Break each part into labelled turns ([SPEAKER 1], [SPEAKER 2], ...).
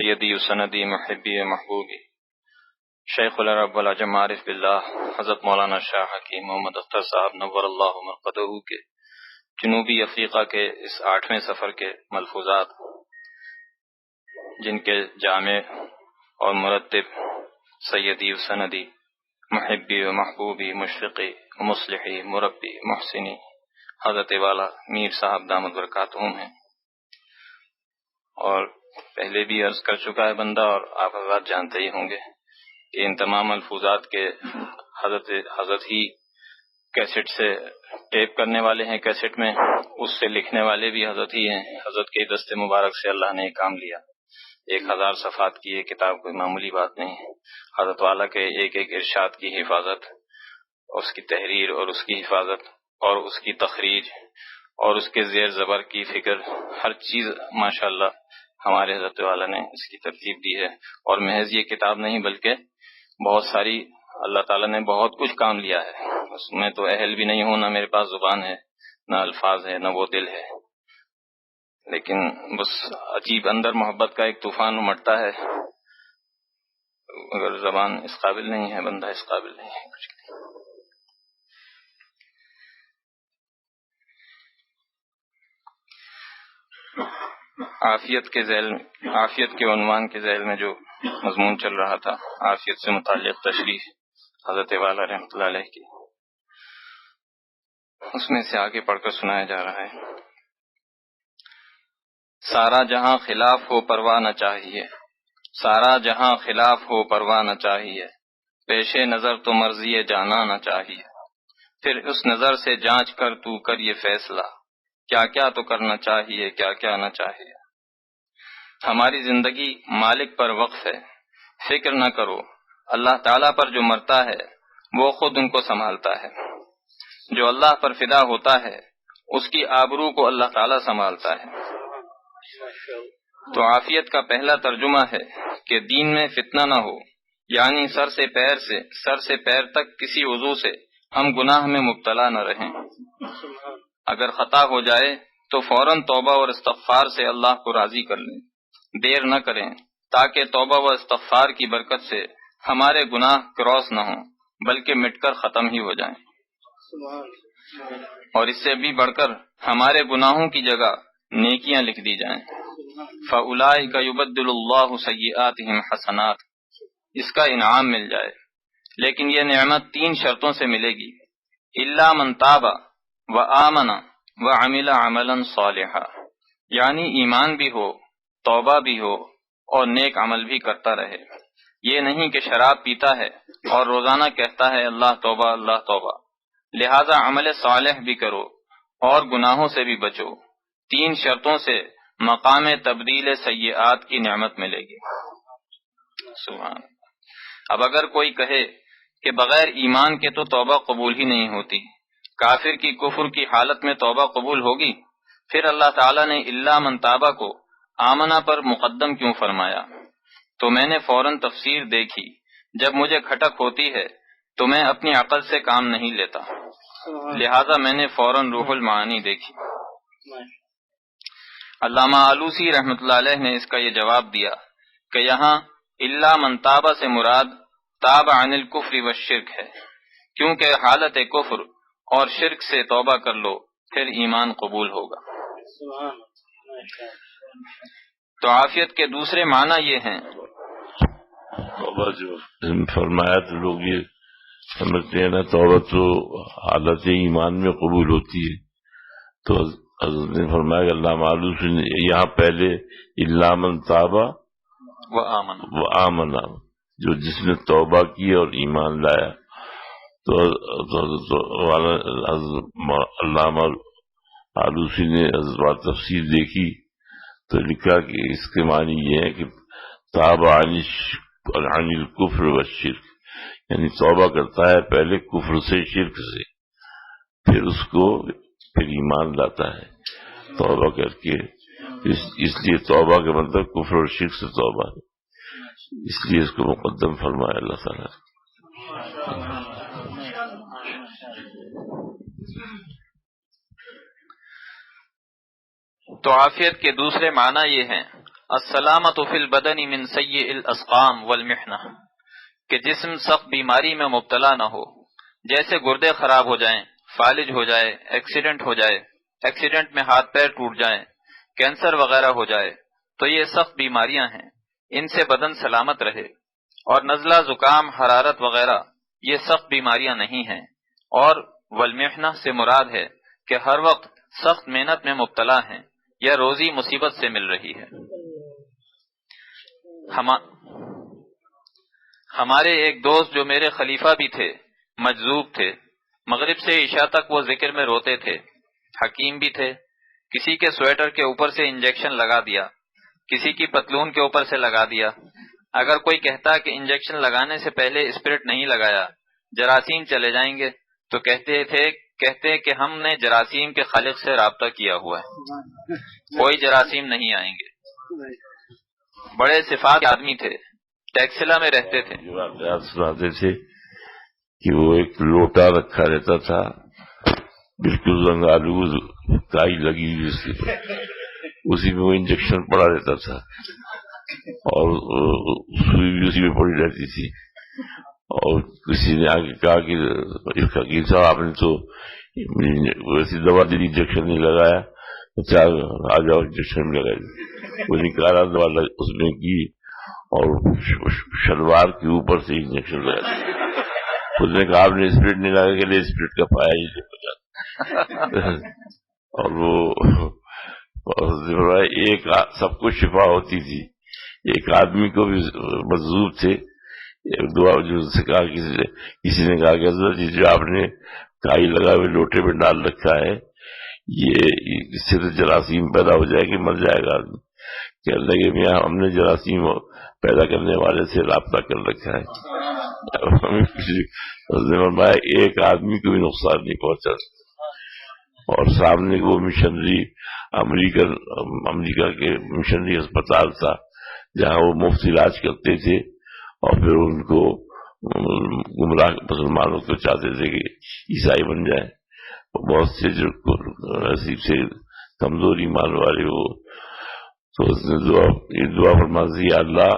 [SPEAKER 1] سیدی سندی محبی محبوبی شیخ العرب والعجم عارف باللہ حضرت مولانا شاہ حکیم محمد اختر صاحب نور اللہ مرقدہ کے جنوبی افریقہ کے اس 8ویں سفر کے ملفوظات، جن کے جامع اور مرتب سیدی و سندی محبی و محبوبی مشفقی مصلحی مربی محسنی حضرت والا میر صاحب دامت برکاتہم ہیں، اور پہلے بھی عرض کر چکا ہے بندہ، اور آپ حضرات جانتے ہی ہوں گے کہ ان تمام ملفوظات کے حضرت ہی کیسٹ سے ٹیپ کرنے والے ہیں، کیسٹ میں اس سے لکھنے والے بھی حضرت ہی ہیں۔ حضرت کے دست مبارک سے اللہ نے یہ کام لیا۔ 1000 صفحات کی یہ کتاب کوئی معمولی بات نہیں ہے۔ حضرت والا کے ایک ایک ارشاد کی حفاظت، اس کی تحریر اور اس کی حفاظت اور اس کی تخریج اور اس کے زیر زبر کی فکر، ہر چیز ماشاءاللہ ہمارے حضرت والا نے اس کی ترتیب دی ہے۔ اور محض یہ کتاب نہیں بلکہ بہت ساری اللہ تعالیٰ نے بہت کچھ کام لیا ہے۔ اس میں تو اہل بھی نہیں ہوں، نہ میرے پاس زبان ہے، نہ الفاظ ہے، نہ وہ دل ہے، لیکن بس عجیب اندر محبت کا ایک طوفان امٹتا ہے۔ اگر زبان اس قابل نہیں ہے، بندہ اس قابل نہیں ہے کچھ۔ عافیت کے عنوان کے ذیل میں جو مضمون چل رہا تھا، عافیت سے متعلق تشریح حضرت والا رحمۃ اللہ علیہ کی، اس میں سے آگے پڑھ کر سنایا جا رہا ہے۔ سارا جہاں خلاف ہو پرواہ نہ چاہیے، سارا جہاں خلاف ہو پرواہ نہ چاہیے، پیش نظر تو مرضی جانا نہ چاہیے، پھر اس نظر سے جانچ کر تو کر یہ فیصلہ، کیا کیا تو کرنا چاہیے، کیا کیا نہ چاہیے۔ ہماری زندگی مالک پر وقف ہے، فکر نہ کرو، اللہ تعالیٰ پر جو مرتا ہے وہ خود ان کو سنبھالتا ہے۔ جو اللہ پر فدا ہوتا ہے اس کی آبرو کو اللہ تعالیٰ سنبھالتا ہے۔ تو عافیت کا پہلا ترجمہ ہے کہ دین میں فتنہ نہ ہو، یعنی سر سے پیر تک کسی عضو سے ہم گناہ میں مبتلا نہ رہیں۔ اگر خطا ہو جائے تو فوراً توبہ اور استغفار سے اللہ کو راضی کر لیں، دیر نہ کریں، تاکہ توبہ و استغفار کی برکت سے ہمارے گناہ کراس نہ ہوں بلکہ مٹ کر ختم ہی ہو جائیں، اور اس سے بھی بڑھ کر ہمارے گناہوں کی جگہ نیکیاں لکھ دی جائیں۔ فَأُولَٰئِكَ يُبَدِّلُ اللَّهُ سَيِّئَاتِهِمْ حَسَنَاتٍ، اس کا انعام مل جائے، لیکن یہ نعمت 3 شرطوں سے ملے گی۔ إِلَّا مَن تَابَ وَآمَنَ وَعَمِلَ عَمَلًا صَالِحًا، یعنی ایمان بھی ہو، توبہ بھی ہو اور نیک عمل بھی کرتا رہے۔ یہ نہیں کہ شراب پیتا ہے اور روزانہ کہتا ہے اللہ توبہ اللہ توبہ، لہذا عمل صالح بھی کرو اور گناہوں سے بھی بچو۔ 3 شرطوں سے مقام تبدیل سیئات کی نعمت ملے گی۔ سبحان۔ اب اگر کوئی کہے کہ بغیر ایمان کے تو توبہ قبول ہی نہیں ہوتی، کافر کی کفر کی حالت میں توبہ قبول ہوگی، پھر اللہ تعالیٰ نے الا من تابہ کو آمنہ پر مقدم کیوں فرمایا؟ تو میں نے فوراً تفسیر دیکھی، جب مجھے کھٹک ہوتی ہے تو میں اپنی عقل سے کام نہیں لیتا، لہذا میں نے فوراً روح المعانی دیکھی۔ علامہ آلوسی رحمۃ اللہ علیہ نے اس کا یہ جواب دیا کہ یہاں الا من تابہ سے مراد تاب عن الکفر والشرک ہے، کیونکہ حالت کفر اور شرک سے توبہ کر لو پھر ایمان قبول ہوگا۔ تو عافیت کے دوسرے معنی یہ ہیں۔
[SPEAKER 2] توبہ جو فرمایا تو لوگ یہ سمجھتے ہیں نا توبہ تو حالت ایمان میں قبول ہوتی ہے، تو حضرت نے فرمایا کہ اللہ معلوم سے یہاں پہلے الا من تابہ وآمن، جو جس نے توبہ کی اور ایمان لایا، تو علامہ آلوسی نے حضرت تفسیر دیکھی تو لکھا کہ اس کے معنی یہ ہے کہ تاب عن الکفر والشرک، یعنی توبہ کرتا ہے پہلے کفر سے شرک سے، پھر اس کو پھر ایمان لاتا ہے توبہ کر کے۔ اس لیے توبہ کے مطلب کفر اور شرک سے توبہ ہے، اس لیے اس کو مقدم فرمایا اللہ تعالیٰ۔
[SPEAKER 1] تو عافیت کے دوسرے معنی یہ ہیں۔ السلامۃ فی البدن من سیء الاسقام والمحنہ، کہ جسم سخت بیماری میں مبتلا نہ ہو، جیسے گردے خراب ہو جائیں، فالج ہو جائے، ایکسیڈنٹ میں ہاتھ پیر ٹوٹ جائیں، کینسر وغیرہ ہو جائے، تو یہ سخت بیماریاں ہیں، ان سے بدن سلامت رہے۔ اور نزلہ، زکام، حرارت وغیرہ یہ سخت بیماریاں نہیں ہیں۔ اور والمحنہ سے مراد ہے کہ ہر وقت سخت محنت میں مبتلا ہیں یا روزی مصیبت سے مل رہی ہے۔ ہمارے ایک دوست جو میرے خلیفہ بھی تھے، مجذوب تھے، مغرب سے عشاء تک وہ ذکر میں روتے تھے، حکیم بھی تھے۔ کسی کے سویٹر کے اوپر سے انجیکشن لگا دیا، کسی کی پتلون کے اوپر سے لگا دیا۔ اگر کوئی کہتا کہ انجیکشن لگانے سے پہلے اسپرٹ نہیں لگایا، جراثیم چلے جائیں گے، تو کہتے کہ ہم نے جراثیم کے خالق سے رابطہ کیا ہوا ہے، کوئی جراثیم نہیں آئیں گے۔ بڑے صفات کے آدمی تھے، ٹیکسلا میں رہتے تھے۔
[SPEAKER 2] واقعات سناتے تھے کہ وہ ایک لوٹا رکھا رہتا تھا، بالکل رنگالود کائی لگی ہوئی، اسی میں وہ انجیکشن پڑا رہتا تھا اور سوئی بھی اسی میں پڑی رہتی تھی۔ اور کسی نے آگے کہا کہ حکیم صاحب آپ نے تو ویسی دوا دی، انجیکشن نہیں لگایا، آ جاؤ انجیکشن میں لگائی۔ وہ نکالا دوا اس میں کی اور شلوار کے اوپر سے انجیکشن لگا دیا۔ اس نے کہا آپ نے اسپرٹ نہیں لگا کہ اسپرٹ کا پایا ہی نہیں پتا۔ اور وہ ایک سب کو شفا ہوتی تھی، ایک آدمی کو بھی مجذوب تھے، دعا جو سے کہا کسی نے کہا کہ حضرت جی جو آپ نے کائی لگا ہوئے لوٹے میں ڈال رکھا ہے، یہ اس سے جراثیم پیدا ہو جائے کہ مر جائے گا آدمی۔ کہنے لگے میاں ہم نے جراثیم پیدا کرنے والے سے رابطہ کر رکھا ہے، فرمایا ایک آدمی کو بھی نقصان نہیں پہنچا۔ اور سامنے وہ مشنری امریکہ کے مشنری اسپتال تھا جہاں وہ مفت علاج کرتے تھے، اور پھر ان کو گمراہ مسلمانوں کو چاہتے تھے کہ عیسائی بن جائیں۔ بہت سے جو نصیب سے کمزور ایمان والے وہ، تو اس نے دعا فرما دی، یا اللہ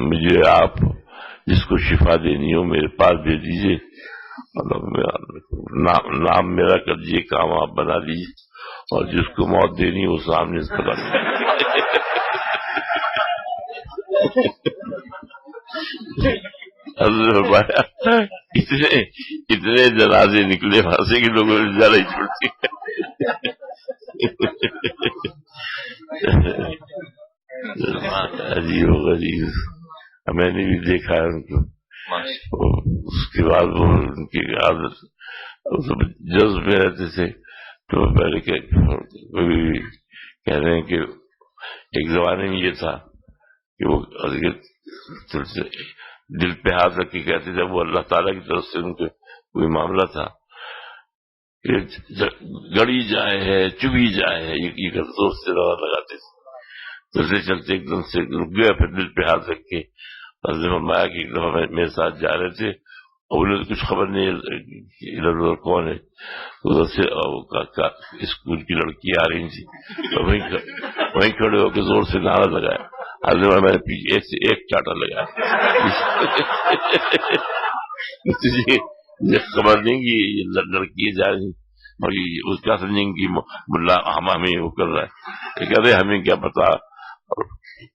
[SPEAKER 2] مجھے آپ جس کو شفا دینی ہو میرے پاس بھیج دیجیے، نام میرا کر دیجیے، کام آپ بنا لیجیے، اور جس کو موت دینی وہ سامنے سے بتا اتنے جنازے نکلے وہاں سے کہ لوگوں نے جانا ہی چھوڑتی۔ عجیب و غریب میں نے بھی دیکھا ہے ان کو۔ اس کے بعد وہ ان کی عادت جذب میں رہتے تھے، تو پہلے کہہ رہے ہیں کہ ایک زمانے میں یہ تھا کہ وہ دل پہ ہاتھ رکھ کے کہتے تھے، وہ اللہ تعالیٰ کی طرف سے ان کے کوئی معاملہ تھا کہ گڑی جائے ہے چبھی جائے ہے، یہ زور سے دوا لگاتے تھے، چلتے چلتے ایک دم سے رک گیا، پھر دل پہ ہاتھ رکھ کے فرمایا کہ ایک دفعہ میرے ساتھ جا رہے تھے اور انہیں کچھ خبر نہیں ادھر ادھر کون ہے، ادھر سے اسکول کی لڑکی آ رہی تھی، وہیں کھڑے ہو کے زور سے نعرہ لگایا، میں نے پیچھے ایک چاٹا لگایا۔ یہ خبر نہیں کہ یہ لڑکی جا رہی اور اس کا سمجھیں کہ ملا ہمیں وہ کر رہا ہے، کہتے ہمیں کیا پتا،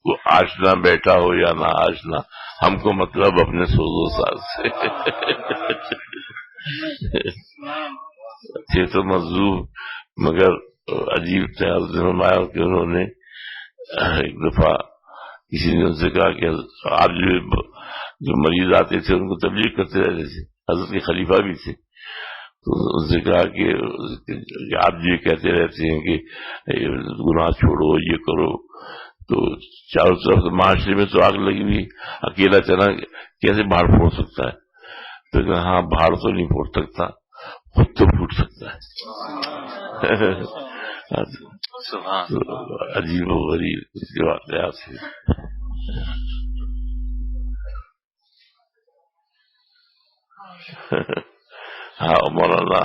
[SPEAKER 2] وہ آشنا بیٹھا ہو یا نہ آشنا، ہم کو مطلب اپنے سوز و ساز سے۔ تھے تو مجذوب مگر عجیب فرمایا کہ انہوں نے ایک دفعہ کسی نے ان سے کہا کہ آپ جو مریض آتے تھے ان کو تبلیغ کرتے رہتے تھے، حضرت کے خلیفہ بھی تھے، تو ان سے کہا کہ آپ جو کہتے رہتے ہیں کہ گناہ چھوڑو یہ کرو، تو چاروں طرف معاشرے میں تو آگ لگی ہوئی، اکیلا چنا کیسے بھاڑ پھوڑ سکتا ہے؟ تو کہا ہاں بھاڑ تو نہیں پھوڑ سکتا، خود تو پھوٹ سکتا ہے۔ عجیب و غریب اس کے واقعات سے۔ ہاں مولانا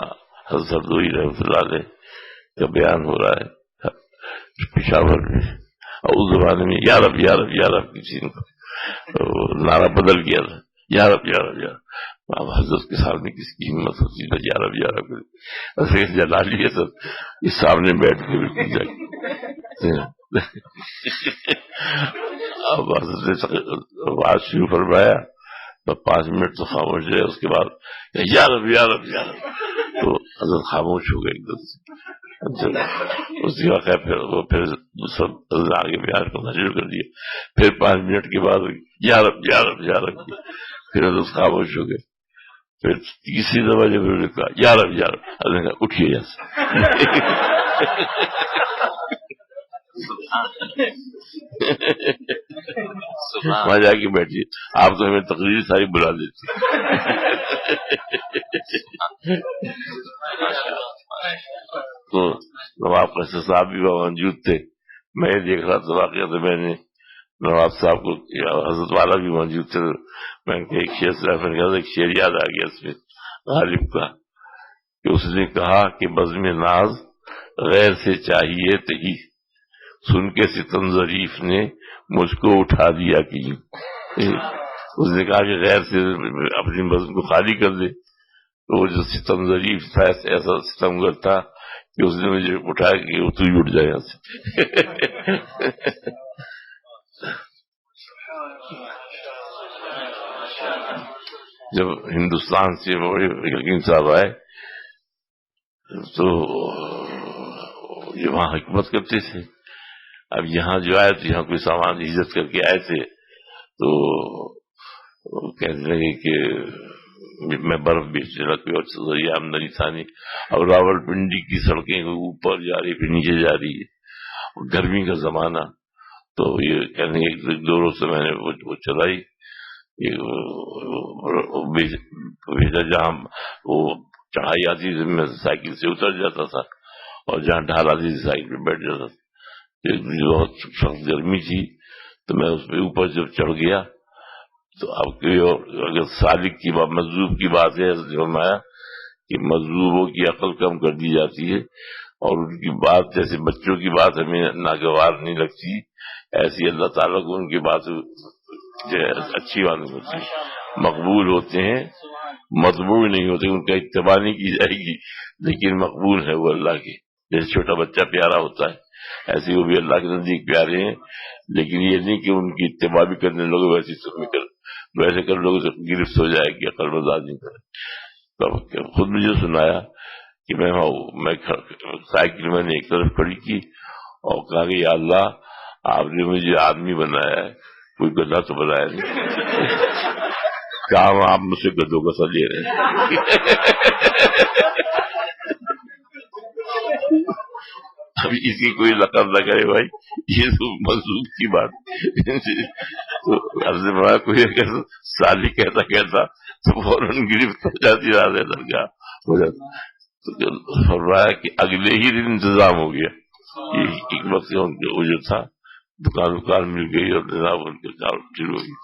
[SPEAKER 2] حضرت عبدالوہی رحمۃ اللہ علیہ کا بیان ہو رہا ہے پشاور میں، اور اس زمانے میں یا رب یا رب یا رب کسی نے نعرہ بدل گیا تھا، یا رب یا رب یا رب. اب حضرت کے سامنے کسی کی ہمت ہوتی ہے یا رب یا رب، جلالیت اس سامنے بیٹھ کے بالکل جائے. اب حضرت نے بات شروع فرمایا تو 5 منٹ تو خاموش رہے، اس کے بعد یا رب یا رب یا رب، تو حضرت خاموش ہو گئے ایک دم سے. اس کے واقعہ پھر سب آگے بیان کرنا شروع کر دیا. پھر 5 منٹ کے بعد یا رب یا رب یا رب، پھر حضرت خاموش ہو گئے. پھر تیسری دفعہ جب انہوں نے کہا یا رب یا رب، حضرت نے کہا اٹھیے یہاں سے. وہاں جا کے بیٹھیے، آپ تو ہمیں تقریر ساری بلا دیتی. تو نواب قیصر صاحب بھی وہاں موجود تھے. میں دیکھ رہا تھا واقعہ، تو میں نے نواب صاحب کو، حضرت والا بھی موجود تھے، میں نے ایک شعر ایک شعر یاد آ گیا اس میں غالب کا، کہ اس نے کہا کہ بزم ناز غیر سے چاہیے تہی، سن کے ستم ظریف نے مجھ کو اٹھا دیا کہ اس نے کہا کہ غیر سے اپنی بزم کو خالی کر دے. تو وہ جو ستم ظریف تھا ایسا ستمگر تھا کہ اس نے مجھے اٹھایا کہ تو ہی اٹھ جائے یہاں سے. جب ہندوستان سے حکیم صاحب آئے تو یہ وہاں حکمت کرتے تھے. اب یہاں جو آئے تو یہاں کوئی سامان ہجرت کر کے آئے تھے، تو کہنے لگے کہ میں برف بیچنے لگا، کوئی اور ذریعہ آمدنی تھا نہیں. اب راول پنڈی کی سڑکیں اوپر جا رہی پھر نیچے جا رہی ہے، گرمی کا زمانہ. تو یہ کہنے لگے 2 روز سے میں نے وہ چلائی، بھیجا جہاں وہ چڑھائی آتی تھی میں سائیکل سے اتر جاتا تھا، اور جہاں ڈھال آتی تھی سائیکل پہ بیٹھ جاتا تھا. بہت سخت گرمی تھی تو میں اس پہ اوپر جب چڑھ گیا تو اب اگر سالک کی بات، مجذوب کی بات ہے، فرمایا کہ مجذوبوں کی عقل کم کر دی جاتی ہے، اور ان کی بات جیسے بچوں کی بات ہمیں ناگوار نہیں لگتی، ایسی اللہ تعالیٰ کو ان کی بات اچھی بات نہیں ہوتی، مقبول ہوتے ہیں، مطبوع نہیں ہوتے، ان کا اتباع نہیں کی جائے گی لیکن مقبول ہے وہ اللہ کے. جیسے چھوٹا بچہ پیارا ہوتا ہے ایسے وہ بھی اللہ کے نزدیک پیارے ہیں، لیکن یہ نہیں کہ ان کی اتباع بھی کرنے لوگ ویسے کر لوگوں سے گرفت ہو جائے کہ عقل مزاج نہیں کرے. تو خود مجھے سنایا کہ میں سائیکل میں نے ایک طرف کھڑی کی اور کہا کہ یا اللہ آپ نے مجھے آدمی بنایا ہے، کوئی گدھا تو بنایا نہیں. کام آپ مجھ سے گدھوں کا سا لے رہے ہیں. ابھی اس کی کوئی لقب نہ کرے بھائی، یہ تو مضبوط کی بات. تو عرض بڑا کوئی اگر سالی کہتا تو فوراً گرفت ہو جاتی درگاہ ہو جاتا. تو فرمایا کہ اگلے ہی دن انتظام ہو گیا. یہ حکمت سے وہ جو تھا دکان مل گئی اور نظام ان کے کام شروع ہو گئی.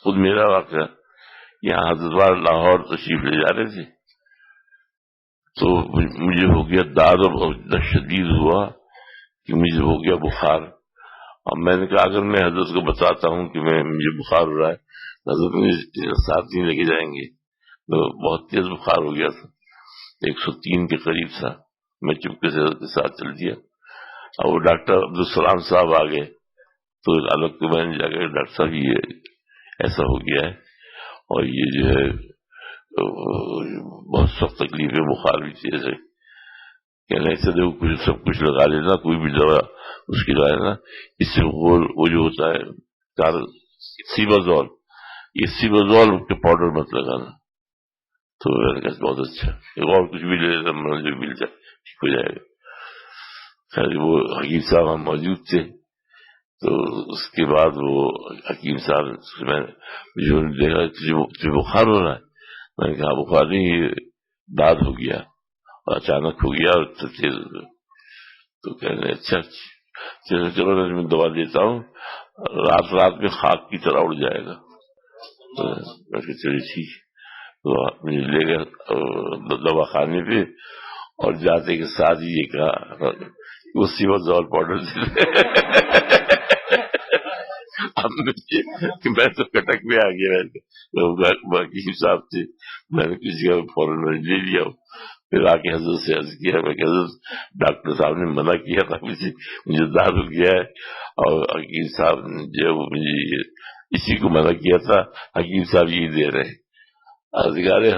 [SPEAKER 2] خود میرا واقعہ یہاں حضرت لاہور تشریف لے جا رہے تھے تو مجھے ہو گیا داد، اور شدید ہوا کہ مجھے ہو گیا بخار. اور میں نے کہا اگر میں حضرت کو بتاتا ہوں کہ مجھے بخار ہو رہا ہے حضرت مجھے ساتھ نہیں لے کے جائیں گے. تو بہت تیز بخار ہو گیا تھا، 103 کے قریب تھا. میں چپکے سے حضرت کے ساتھ چل دیا. اور وہ ڈاکٹر عبدالسلام صاحب آ گئے تو الگ کو میں نے جا کے ڈاکٹر صاحب یہ ایسا ہو گیا ہے اور یہ جو ہے بہت سخت تکلیف ہے، بخار بھی تیز ہے. کہنا ایسے دیکھو کچھ سب کچھ لگا لینا، کوئی بھی دوا اس کی لگا لینا، اس سے وہ جو ہوتا ہے سیبازول، یہ سیبازول کے پاؤڈر مت لگانا. تو میں نے کہا بہت اچھا، اور کچھ بھی لے لینا جو مل جائے ٹھیک ہو جائے گا. خیر وہ حکیم صاحب ہم موجود تھے تو اس کے بعد وہ حکیم صاحب میں جو دیکھا تجھے بخار ہو رہا ہے، میں نے کہا بخار نہیں، یہ داد ہو گیا اور اچانک ہو گیا اور تیز ہو گیا. تو کہنے اچھا چلو میں دوا دیتا ہوں، رات میں خاک کی طرح اڑ جائے گا. چلیے ٹھیک. تو مجھے لے گئے دوا خانے پہ، اور جاتے کے ساتھ ہی یہ کہا وہ سیوزول پاؤڈر میں تو کٹک میں آ گیا، باقی حساب سے میں نے کسی کا فوراً لے لیا، پھر آ کے حضرت سے عرض کیا، میں کہ حضرت ڈاکٹر صاحب نے منع کیا تھا مجھے دارو کیا ہے، اور حکیم صاحب نے جو مجھے اسی کو منع کیا تھا، حکیم صاحب یہی دے رہے ادھکارے،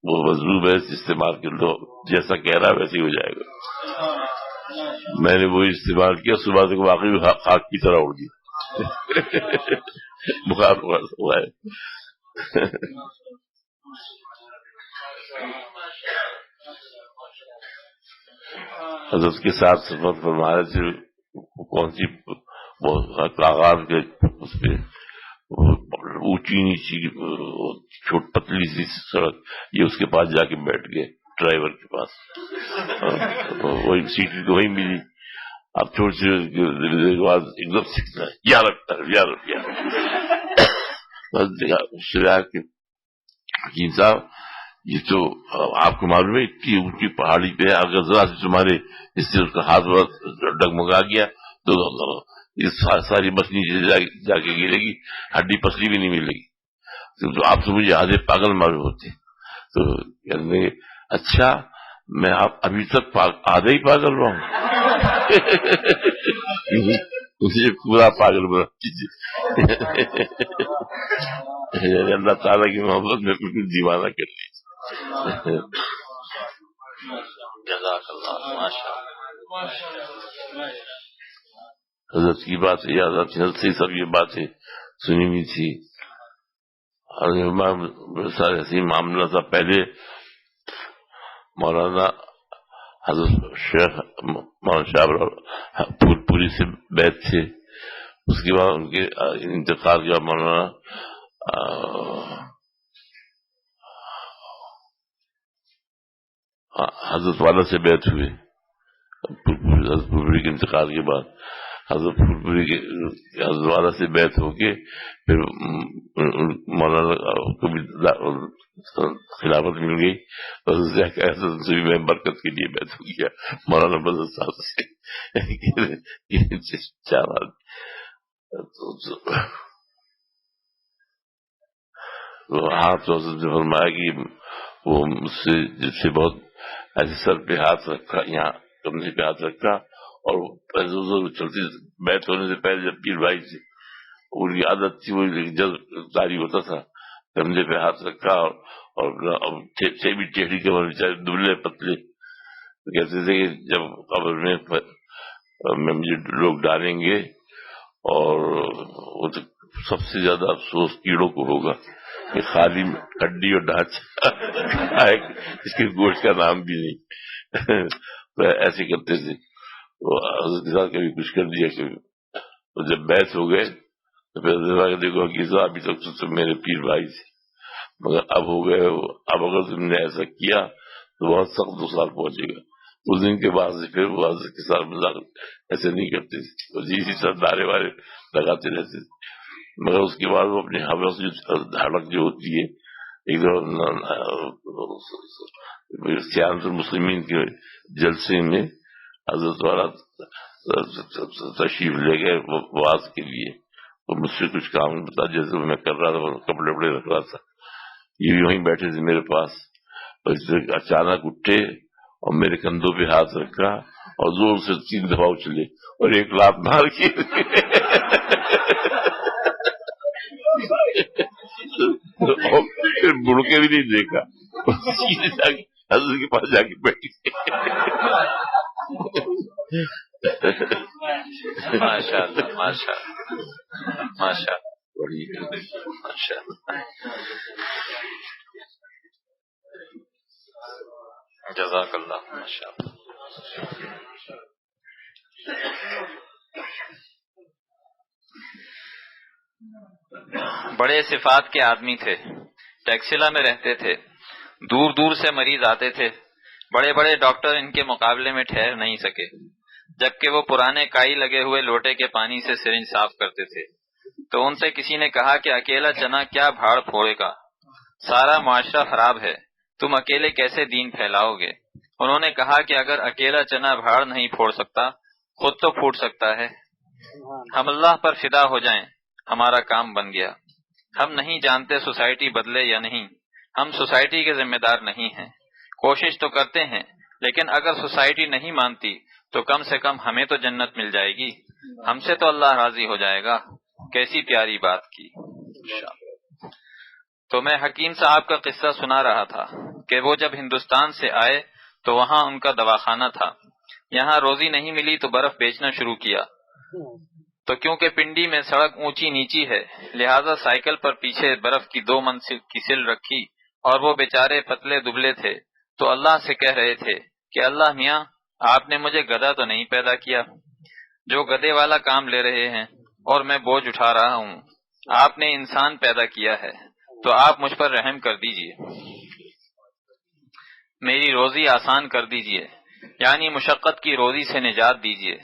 [SPEAKER 2] وہ مضروب ہے استعمال کر لو، جیسا کہہ رہا ویسے ہی ہو جائے گا۔ میں نے وہی استعمال کیا، صبح تک واقعی خاک کی طرح اڑ گئی، بخار ہوا ہے۔ حضرت کے ساتھ سفر فرمایا تھے، کون سی کاغذ کے اس پہ اونچی نیچی پتلی سی سڑک، یہ اس کے پاس جا کے بیٹھ گئے، ڈرائیور کے پاس، وہی سیٹ تو وہی ملی۔ اب تھوڑی سی دیر کے بعد ایک دم سیکھنا ہے، یا رکھتا ہے، یا حکیم صاحب یہ تو آپ کو معلوم ہے اتنی اونچی پہاڑی پہ، اگر ذرا سے تمہارے اس سے اس کا ہاتھ ڈگمگا گیا تو یہ ساری بس نیچے جا کے گرے گی، ہڈی پسلی بھی نہیں ملے گی، تو آپ تو مجھے آدھے پاگل معلوم ہوتے۔ تو کہنے لگے اچھا میں آپ ابھی تک آدھے ہی پاگل رہا ہوں، مجھے پورا پاگل بنا دیجیے۔ اللہ تعالیٰ کی محبت میں بالکل دیوانہ کر لی۔
[SPEAKER 1] جزاک اللہ، ماشاءاللہ۔
[SPEAKER 2] حضرت کی بات یاد آتی، حضرت سے سب یہ باتیں سنی ہوئی تھی، اور سارے ایسی معاملہ تھا۔ پہلے مولانا حضرت شیخ مولانا شاہ پھول پوری سے بیعت تھے، اس کے بعد ان کے انتقال کا مولانا حضرت والا سے بیعت ہوئے، حضرت پھول کے انتقال کے بعد حضرت پھول کے حضرت والا سے بیعت ہو کے پھر مولانا کو بھی خلافت مل گئی، حضرت سے بھی میں برکت کے لیے بیعت ہو گیا مولانا بدر صاحب سے، چار آدمی۔ ہاتھ نے فرمایا کہ وہ مجھ سے جس سے بہت ایسے سر پہ ہاتھ رکھا، یہاں کمرے پہ ہاتھ رکھا، اور چلتی بیعت ہونے سے پہلے جب پیر بھائی تھے ان کی عادت تھی، وہ جب جاری ہوتا تھا کندھے پہ ہاتھ رکھا، اور بھی ٹیڑھی کے بیچارے دبلے پتلے، کہتے تھے کہ جب قبر میں مجھے لوگ ڈالیں گے، اور وہ تو سب سے زیادہ افسوس کیڑوں کو ہوگا کہ خالی ہڈی اور ڈھانچہ اس کے گوشت کا نام بھی نہیں، ایسے کرتے تھے۔ وہ حضرت کے ساتھ کبھی کچھ کر دیا، کبھی تو جب بیعت ہو گئے تو پھر دیکھو کہ ابھی تک تو میرے پیر بھائی تھے، مگر اب ہو گئے، اب اگر تم نے ایسا کیا تو بہت سخت نقصان پہنچے گا۔ اس دن کے بعد سے پھر وہ حضرت کے ساتھ مذاق ایسے نہیں کرتے تھے، اسی ساتھ دارے وارے لگاتے رہتے تھے، مگر اس کے بعد وہ اپنی حوث دھڑک جو ہوتی ہے ایک سیانت المسلمین کے جلسے میں حضرت والا تشریف لے گئے واز کے لیے، تو مجھ سے کچھ کام بتا، جیسے میں کر رہا تھا کپڑے وپڑے رکھ رہا تھا، یہ یوں ہی بیٹھے تھے میرے پاس، اور اس سے اچانک اٹھے اور میرے کندھوں پہ ہاتھ رکھا اور زور سے 3 دفعہ اچھلے اور ایک لات مار کے پھر مڑ کے بھی نہیں دیکھا، حضرت کے پاس جا کے بیٹھ
[SPEAKER 1] ماشاء اللہ، ماشاء اللہ، ماشاء اللہ، بڑی ماشاء اللہ، جزاک اللہ، ماشاء اللہ۔ بڑے صفات کے آدمی تھے، ٹیکسلا میں رہتے تھے، دور دور سے مریض آتے تھے، بڑے بڑے ڈاکٹر ان کے مقابلے میں ٹھہر نہیں سکے، جبکہ وہ پرانے کائی لگے ہوئے لوٹے کے پانی سے سرنج صاف کرتے تھے۔ تو ان سے کسی نے کہا کہ اکیلا چنا کیا بھاڑ پھوڑے گا، سارا معاشرہ خراب ہے، تم اکیلے کیسے دین پھیلاؤ گے؟ انہوں نے کہا کہ اگر اکیلا چنا بھاڑ نہیں پھوڑ سکتا، خود تو پھوٹ سکتا ہے۔ ہم اللہ پر فدا ہو جائیں، ہمارا کام بن گیا۔ ہم نہیں جانتے سوسائٹی بدلے یا نہیں، ہم سوسائٹی کے ذمہ دار نہیں ہیں، کوشش تو کرتے ہیں، لیکن اگر سوسائٹی نہیں مانتی تو کم سے کم ہمیں تو جنت مل جائے گی، ہم سے تو اللہ راضی ہو جائے گا۔ کیسی پیاری بات کی۔ تو میں حکیم صاحب کا قصہ سنا رہا تھا کہ وہ جب ہندوستان سے آئے تو وہاں ان کا دواخانہ تھا، یہاں روزی نہیں ملی تو برف بیچنا شروع کیا۔ تو کیونکہ پنڈی میں سڑک اونچی نیچی ہے، لہذا سائیکل پر پیچھے برف کی 2 من کی سل رکھی، اور وہ بیچارے پتلے دبلے تھے، تو اللہ سے کہہ رہے تھے کہ اللہ میاں، آپ نے مجھے گدھا تو نہیں پیدا کیا جو گدھے والا کام لے رہے ہیں اور میں بوجھ اٹھا رہا ہوں، آپ نے انسان پیدا کیا ہے، تو آپ مجھ پر رحم کر دیجئے، میری روزی آسان کر دیجئے، یعنی مشقت کی روزی سے نجات دیجئے۔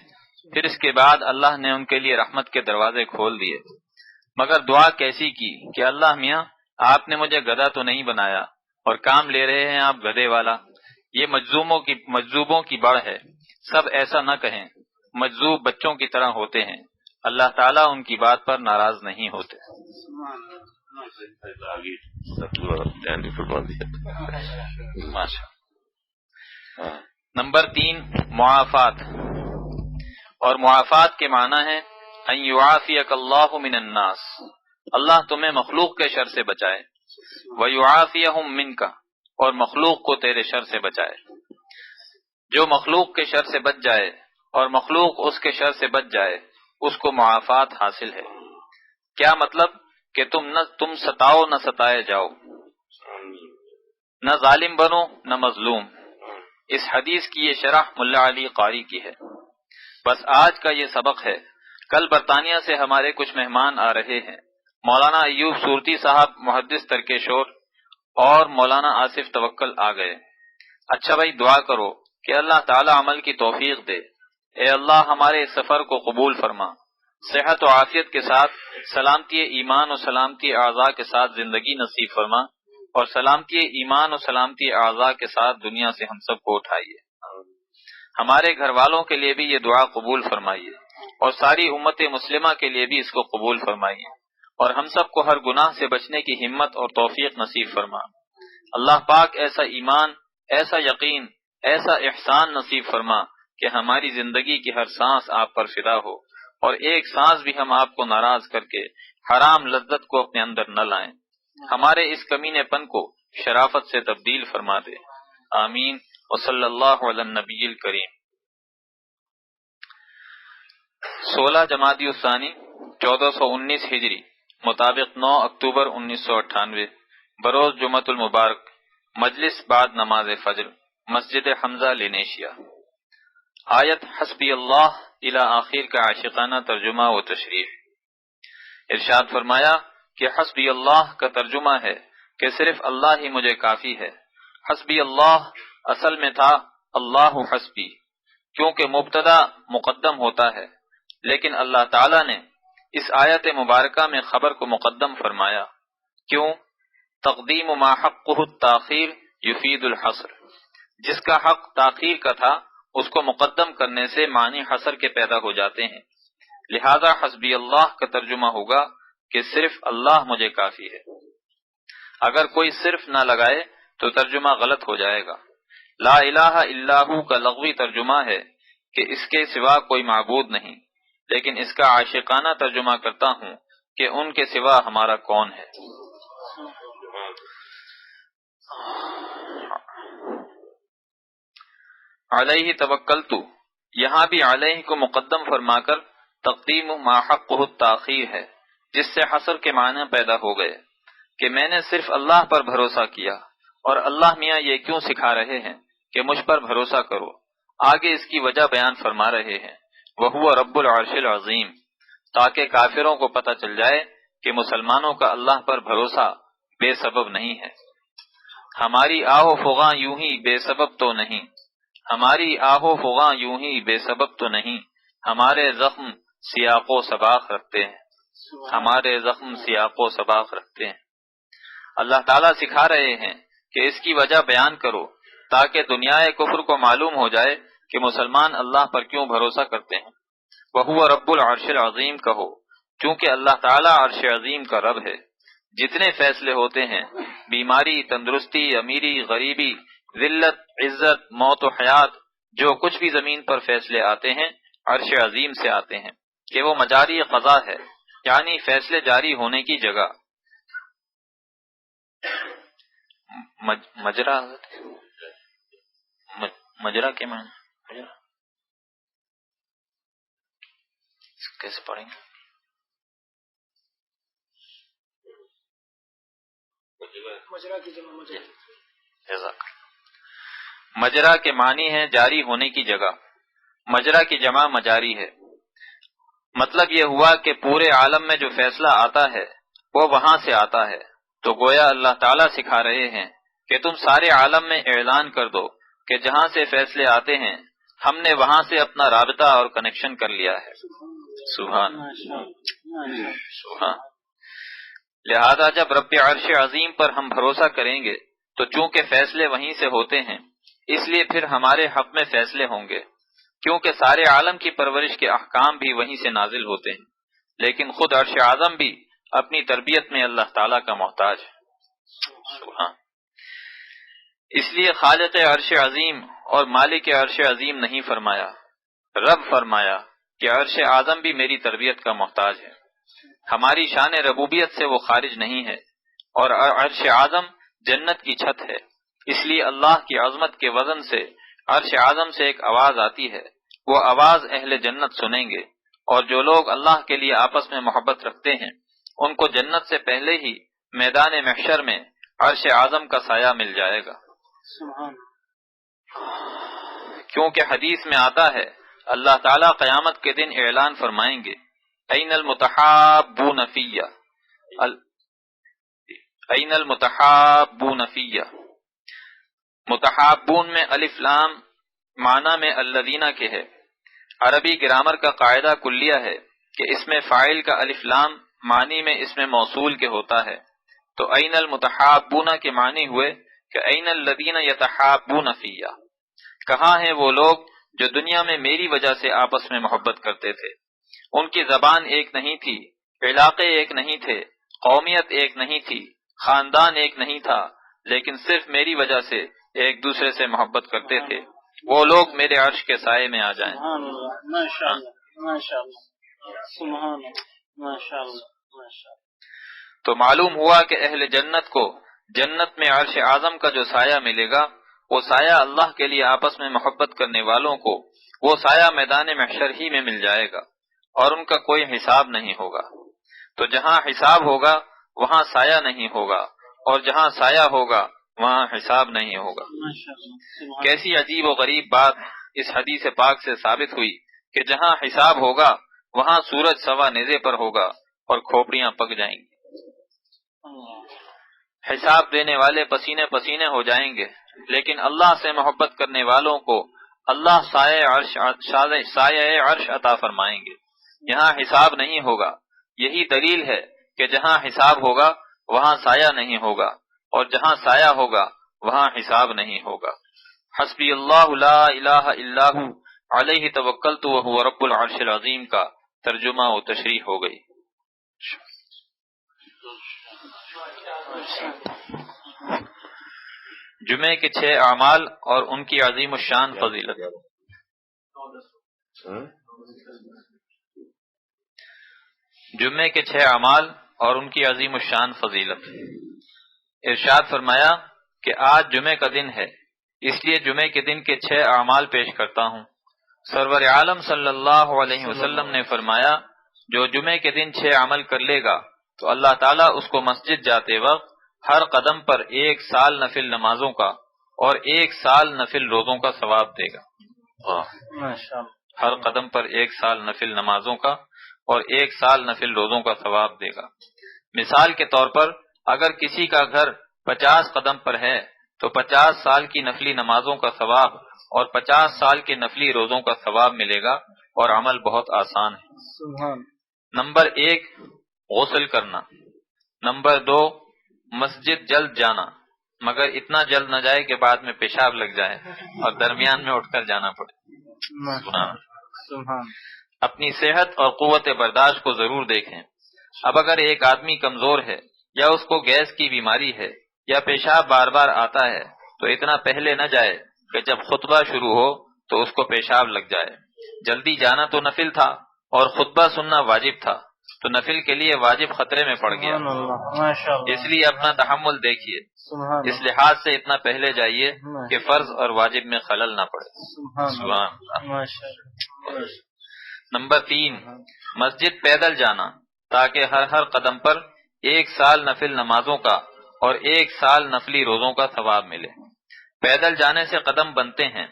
[SPEAKER 1] پھر اس کے بعد اللہ نے ان کے لیے رحمت کے دروازے کھول دیے، مگر دعا کیسی کی کہ اللہ میاں، آپ نے مجھے گدھا تو نہیں بنایا اور کام لے رہے ہیں آپ گدھے والا، یہ مجذوبوں کی بڑھ ہے، سب ایسا نہ کہیں، مجذوب بچوں کی طرح ہوتے ہیں، اللہ تعالیٰ ان کی بات پر ناراض نہیں ہوتے۔ نمبر 3، معافات، اور معافات کے معنی ہے ان یعافیک اللہ من الناس، اللہ تمہیں مخلوق کے شر سے بچائے، ویعافیہم منک، اور مخلوق کو تیرے شر سے بچائے۔ جو مخلوق کے شر سے بچ جائے اور مخلوق اس کے شر سے بچ جائے، اس کو معافات حاصل ہے۔ کیا مطلب؟ کہ تم ستاؤ نہ ستائے جاؤ، نہ ظالم بنو نہ مظلوم۔ اس حدیث کی یہ شرح ملا علی قاری کی ہے۔ بس آج کا یہ سبق ہے۔ کل برطانیہ سے ہمارے کچھ مہمان آ رہے ہیں، مولانا ایوب صورتی صاحب، محدث ترکشور، اور مولانا آصف توکل آ گئے۔ اچھا بھائی، دعا کرو کہ اللہ تعالی عمل کی توفیق دے۔ اے اللہ، ہمارے اس سفر کو قبول فرما، صحت و عافیت کے ساتھ، سلامتی ایمان و سلامتی اعضاء کے ساتھ زندگی نصیب فرما، اور سلامتی ایمان و سلامتی اعضاء کے ساتھ دنیا سے ہم سب کو اٹھائیے۔ ہمارے گھر والوں کے لیے بھی یہ دعا قبول فرمائیے، اور ساری امت مسلمہ کے لیے بھی اس کو قبول فرمائیے، اور ہم سب کو ہر گناہ سے بچنے کی ہمت اور توفیق نصیب فرما۔ اللہ پاک ایسا ایمان، ایسا یقین، ایسا احسان نصیب فرما کہ ہماری زندگی کی ہر سانس آپ پر فدا ہو، اور ایک سانس بھی ہم آپ کو ناراض کر کے حرام لذت کو اپنے اندر نہ لائیں۔ ہمارے اس کمینے پن کو شرافت سے تبدیل فرما دے۔ آمین، وصلی اللہ علی النبی الکریم۔ 16 جمادی الثانی 1419 ہجری مطابق 9 اکتوبر 1998 بروز جمعۃ المبارک، مجلس بعد نماز فجر، مسجد حمزہ لینیشیا۔ آیت حسبی اللہ الی آخر کا عاشقانہ ترجمہ و تشریح۔ ارشاد فرمایا کہ حسبی اللہ کا ترجمہ ہے کہ صرف اللہ ہی مجھے کافی ہے۔ حسبی اللہ اصل میں تھا اللہ حسبی، کیونکہ مبتدا مقدم ہوتا ہے، لیکن اللہ تعالی نے اس آیت مبارکہ میں خبر کو مقدم فرمایا۔ کیوں؟ تقدیم ما حقہ التاخیر یفید الحصر، جس کا حق تاخیر کا تھا اس کو مقدم کرنے سے معنی حصر کے پیدا ہو جاتے ہیں، لہذا حسبی اللہ کا ترجمہ ہوگا کہ صرف اللہ مجھے کافی ہے۔ اگر کوئی صرف نہ لگائے تو ترجمہ غلط ہو جائے گا۔ لا الہ الا ہو کا لغوی ترجمہ ہے کہ اس کے سوا کوئی معبود نہیں، لیکن اس کا عاشقانہ ترجمہ کرتا ہوں کہ ان کے سوا ہمارا کون ہے۔ علیہ توکلت، یہاں بھی علیہ کو مقدم فرما کر تقدیم ما حقہ التاخیر ہے، جس سے حصر کے معنی پیدا ہو گئے کہ میں نے صرف اللہ پر بھروسہ کیا، اور اللہ میاں یہ کیوں سکھا رہے ہیں کہ مجھ پر بھروسہ کرو؟ آگے اس کی وجہ بیان فرما رہے ہیں، وَهُوَ رَبُّ الْعَرْشِ الْعَظِيمِ، تاکہ کافروں کو پتہ چل جائے کہ مسلمانوں کا اللہ پر بھروسہ بے سبب نہیں ہے۔ ہماری آہ و فغاں یوں ہی بے سبب تو نہیں، ہماری آہ و فغاں یوں ہی بے سبب تو نہیں، ہمارے زخم سیاق و سباق رکھتے ہیں، ہمارے زخم سیاق و سباق رکھتے ہیں۔ اللہ تعالیٰ سکھا رہے ہیں کہ اس کی وجہ بیان کرو تاکہ دنیائے کفر کو معلوم ہو جائے کہ مسلمان اللہ پر کیوں بھروسہ کرتے ہیں۔ وَهُوَ رَبُّ الْعَرْشِ الْعَظِيمِ کہو، چونکہ اللہ تعالیٰ عرش عظیم کا رب ہے۔ جتنے فیصلے ہوتے ہیں، بیماری، تندرستی، امیری، غریبی، ذلت، عزت، موت و حیات، جو کچھ بھی زمین پر فیصلے آتے ہیں عرش عظیم سے آتے ہیں کہ وہ مجاری قضا ہے، یعنی فیصلے جاری ہونے کی جگہ۔ مجرا کے معنی کیسے پڑھیں گے؟ مجرا کے معنی ہے جاری ہونے کی جگہ، مجرا کی جمع مجاری ہے۔ مطلب یہ ہوا کہ پورے عالم میں جو فیصلہ آتا ہے وہ وہاں سے آتا ہے، تو گویا اللہ تعالیٰ سکھا رہے ہیں کہ تم سارے عالم میں اعلان کر دو کہ جہاں سے فیصلے آتے ہیں ہم نے وہاں سے اپنا رابطہ اور کنیکشن کر لیا ہے۔ سبحان سبحان۔ لہذا جب رب عرش عظیم پر ہم بھروسہ کریں گے تو چونکہ فیصلے وہیں سے ہوتے ہیں اس لیے پھر ہمارے حق میں فیصلے ہوں گے، کیونکہ سارے عالم کی پرورش کے احکام بھی وہیں سے نازل ہوتے ہیں، لیکن خود عرش اعظم بھی اپنی تربیت میں اللہ تعالیٰ کا محتاج ہے۔ سبحان۔ اس لیے خالق عرش عظیم اور مالک عرش عظیم نہیں فرمایا، رب فرمایا کہ عرش اعظم بھی میری تربیت کا محتاج ہے۔ ہماری شان ربوبیت سے وہ خارج نہیں ہے، اور عرش اعظم جنت کی چھت ہے، اس لیے اللہ کی عظمت کے وزن سے عرش اعظم سے ایک آواز آتی ہے، وہ آواز اہل جنت سنیں گے، اور جو لوگ اللہ کے لیے آپس میں محبت رکھتے ہیں ان کو جنت سے پہلے ہی میدان محشر میں عرش اعظم کا سایہ مل جائے گا۔ کیونکہ حدیث میں آتا ہے اللہ تعالیٰ قیامت کے دن اعلان فرمائیں گے این المتحابون فیہ، این المتحابون فیہ۔ متحابون میں الف لام معنی میں الذین کے ہے۔ عربی گرامر کا قاعدہ کلیہ ہے کہ اس میں فاعل کا الف لام معنی میں اس میں موصول کے ہوتا ہے، تو این المتحابون کے معنی ہوئے کہ این الذین یتحابون فیہ، کہاں ہیں وہ لوگ جو دنیا میں میری وجہ سے آپس میں محبت کرتے تھے، ان کی زبان ایک نہیں تھی، علاقے ایک نہیں تھے، قومیت ایک نہیں تھی، خاندان ایک نہیں تھا، لیکن صرف میری وجہ سے ایک دوسرے سے محبت کرتے تھے، وہ لوگ میرے عرش کے سائے میں آ جائیں۔
[SPEAKER 3] سبحان اللہ، ماشاءاللہ ماشاءاللہ، سبحان اللہ، ماشاءاللہ۔
[SPEAKER 1] تو معلوم ہوا کہ اہل جنت کو جنت میں عرش اعظم کا جو سایہ ملے گا وہ سایہ اللہ کے لیے آپس میں محبت کرنے والوں کو وہ سایہ میدان محشر ہی میں مل جائے گا، اور ان کا کوئی حساب نہیں ہوگا۔ تو جہاں حساب ہوگا وہاں سایہ نہیں ہوگا، اور جہاں سایہ ہوگا وہاں حساب نہیں ہوگا۔ کیسی عجیب و غریب بات اس حدیث پاک سے ثابت ہوئی کہ جہاں حساب ہوگا وہاں سورج سوا نیزے پر ہوگا اور کھوپڑیاں پک جائیں گی، حساب دینے والے پسینے پسینے ہو جائیں گے، لیکن اللہ سے محبت کرنے والوں کو اللہ سایہ عرش عطا فرمائیں گے۔ یہاں حساب نہیں ہوگا، یہی دلیل ہے کہ جہاں حساب ہوگا وہاں سایہ نہیں ہوگا، اور جہاں سایہ ہوگا وہاں حساب نہیں ہوگا۔ حسبی اللہ لا الہ الا ہو علیہ توکلت وہو رب العرش العظیم کا ترجمہ و تشریح ہو گئی۔ جمعے کے 6 اعمال اور ان کی عظیم الشان فضیلت۔ جمعے کے 6 اعمال اور ان کی عظیم الشان فضیلت۔ ارشاد فرمایا کہ آج جمعے کا دن ہے، اس لیے جمعے کے دن کے 6 اعمال پیش کرتا ہوں۔ سرور عالم صلی اللہ علیہ وسلم نے فرمایا جو جمعے کے دن 6 عمل کر لے گا تو اللہ تعالیٰ اس کو مسجد جاتے وقت ہر قدم پر 1 سال نفل نمازوں کا اور 1 سال نفل روزوں کا ثواب دے گا۔ ہر قدم پر 1 سال نفل نمازوں کا اور 1 سال نفل روزوں کا ثواب دے گا۔ مثال کے طور پر اگر کسی کا گھر 50 قدم پر ہے تو 50 سال کی نفلی نمازوں کا ثواب اور 50 سال کے نفلی روزوں کا ثواب ملے گا، اور عمل بہت آسان ہے۔ نمبر 1 غسل کرنا، نمبر 2
[SPEAKER 4] مسجد جلد جانا، مگر اتنا جلد نہ جائے کہ بعد میں پیشاب لگ جائے اور درمیان میں اٹھ کر جانا پڑے۔ اپنی صحت اور قوت برداشت کو ضرور دیکھیں۔ اب اگر ایک آدمی کمزور ہے یا اس کو گیس کی بیماری ہے یا پیشاب بار بار آتا ہے تو اتنا پہلے نہ جائے کہ جب خطبہ شروع ہو تو اس کو پیشاب لگ جائے۔ جلدی جانا تو نفل تھا اور خطبہ سننا واجب تھا، تو نفل کے لیے واجب خطرے میں پڑ گیا، اس لیے اپنا تحمل دیکھیے، اس لحاظ سے اتنا پہلے جائیے کہ فرض اور واجب میں خلل نہ پڑے۔ سبحان اللہ۔ نمبر 3، مسجد پیدل جانا تاکہ ہر قدم پر 1 سال نفل نمازوں کا اور 1 سال نفلی روزوں کا ثواب ملے۔ پیدل جانے سے قدم بنتے ہیں،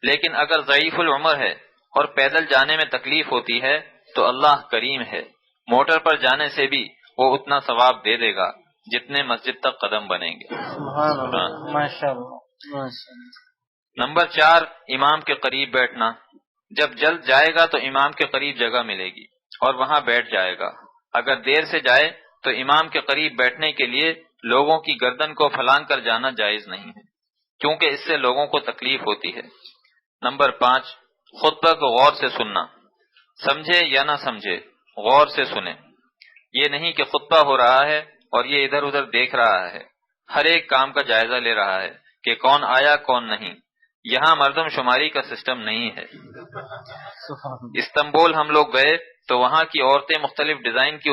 [SPEAKER 4] لیکن اگر ضعیف العمر ہے اور پیدل جانے میں تکلیف ہوتی ہے تو اللہ کریم ہے، موٹر پر جانے سے بھی وہ اتنا ثواب دے دے گا جتنے مسجد تک قدم بنیں گے۔ نمبر 4، امام کے قریب بیٹھنا۔ جب جلد جائے گا تو امام کے قریب جگہ ملے گی اور وہاں بیٹھ جائے گا۔ اگر دیر سے جائے تو امام کے قریب بیٹھنے کے لیے لوگوں کی گردن کو پھلانگ کر جانا جائز نہیں ہے، کیونکہ اس سے لوگوں کو تکلیف ہوتی ہے۔ نمبر 5، خطبہ کو غور سے سننا، سمجھے یا نہ سمجھے غور سے سنیں۔ یہ نہیں کہ خطبہ ہو رہا ہے اور یہ ادھر ادھر دیکھ رہا ہے، ہر ایک کام کا جائزہ لے رہا ہے کہ کون آیا کون نہیں۔ یہاں مردم شماری کا سسٹم نہیں ہے۔ استنبول ہم لوگ گئے تو وہاں کی عورتیں مختلف ڈیزائن کی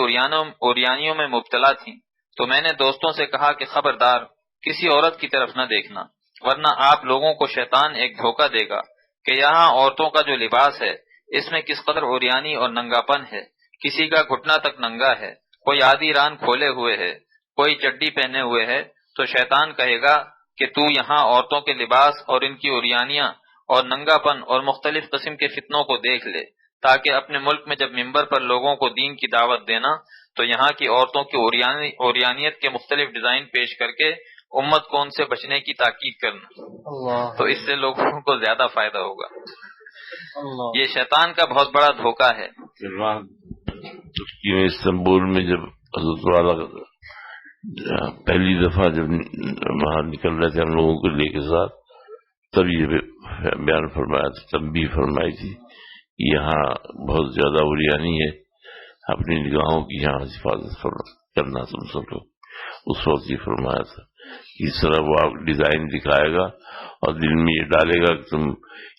[SPEAKER 4] اوریانیوں میں مبتلا تھیں، تو میں نے دوستوں سے کہا کہ خبردار کسی عورت کی طرف نہ دیکھنا، ورنہ آپ لوگوں کو شیطان ایک دھوکہ دے گا کہ یہاں عورتوں کا جو لباس ہے اس میں کس قدر اوریانی اور ننگا پن ہے، کسی کا گھٹنا تک ننگا ہے، کوئی آدھی ران کھولے ہوئے ہے، کوئی چڈی پہنے ہوئے ہے، تو شیطان کہے گا کہ تو یہاں عورتوں کے لباس اور ان کی اوریانیاں اور ننگا پن اور مختلف قسم کے فتنوں کو دیکھ لے، تاکہ اپنے ملک میں جب ممبر پر لوگوں کو دین کی دعوت دینا تو یہاں کی عورتوں کی اوریانیت کے مختلف ڈیزائن پیش کر کے امت کو ان سے بچنے کی تاکید کرنا، تو اس سے لوگوں کو زیادہ فائدہ ہوگا۔ یہ شیطان کا بہت بڑا دھوکہ ہے۔
[SPEAKER 2] ترکی میں استنبول میں جب حضرت والا پہلی دفعہ جب باہر نکل رہے تھے ہم لوگوں کو لے کے ساتھ، تب یہ بیان فرمایا تھا، تنبیہ فرمائی تھی، یہاں بہت زیادہ اوریانی ہے، اپنی نگاہوں کی یہاں حفاظت کرنا تم سب لوگ۔ اس وقت یہ فرمایا تھا اس طرح وہ آپ ڈیزائن دکھائے گا اور دل میں یہ ڈالے گا کہ تم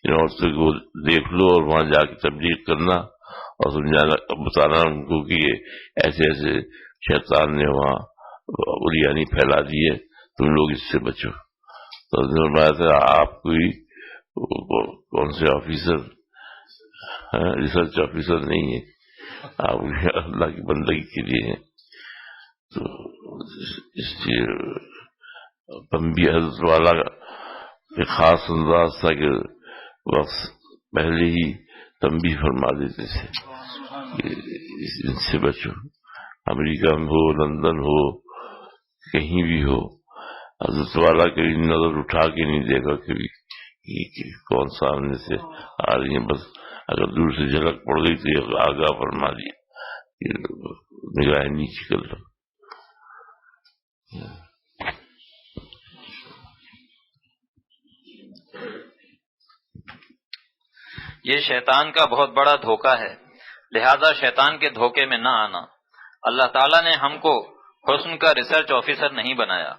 [SPEAKER 2] ان عورتوں کو دیکھ لو اور وہاں جا کے تبلیغ کرنا اور سمجھانا بتانا ان کو کہ یہ ایسے ایسے شیطان نے وہاں اوریانی پھیلا دی ہے، تم لوگ اس سے بچو۔ تو فرمایا تھا آپ کوئی کون سے آفیسر ریسرچ آفیسر نہیں ہے، آپ اللہ کی بندگی کے لیے ہیں۔ تو اس لیے تنبیہ حضرت والا کا خاص انداز تھا کہ وقت پہلے ہی تنبیہ فرما دیتے تھے کہ ان سے بچو، امریکہ میں ہو، لندن ہو، کہیں بھی ہو، حضرت والا کبھی نظر اٹھا کے نہیں دیکھا کبھی کہ کون سامنے سے آ رہی ہیں، بس اگر دور سے جھلک پڑ گئی تو یہ آگاہ فرما دیا کہ نگاہیں نیچے کر لو۔
[SPEAKER 4] یہ شیطان کا بہت بڑا دھوکہ ہے، لہذا شیطان کے دھوکے میں نہ آنا۔ اللہ تعالیٰ نے ہم کو حسن کا ریسرچ آفیسر نہیں بنایا،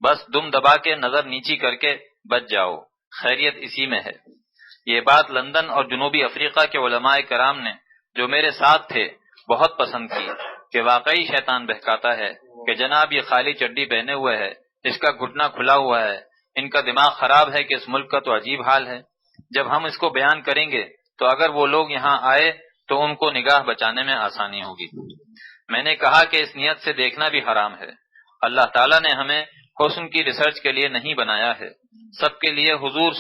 [SPEAKER 4] بس دم دبا کے نظر نیچی کر کے بچ جاؤ، خیریت اسی میں ہے۔ یہ بات لندن اور جنوبی افریقہ کے علماء کرام نے جو میرے ساتھ تھے بہت پسند کی کہ واقعی شیطان بہکاتا ہے کہ جناب یہ خالی چڈی پہنے ہوئے ہے، اس کا گھٹنا کھلا ہوا ہے، ان کا دماغ خراب ہے کہ اس ملک کا تو عجیب حال ہے۔ جب ہم اس کو بیان کریں گے تو اگر وہ لوگ یہاں آئے تو ان کو نگاہ بچانے میں آسانی ہوگی۔ میں نے کہا کہ اس نیت سے دیکھنا بھی حرام ہے۔ اللہ تعالیٰ نے ہمیں حسن کی ریسرچ کے لیے نہیں بنایا ہے، سب کے لیے حضور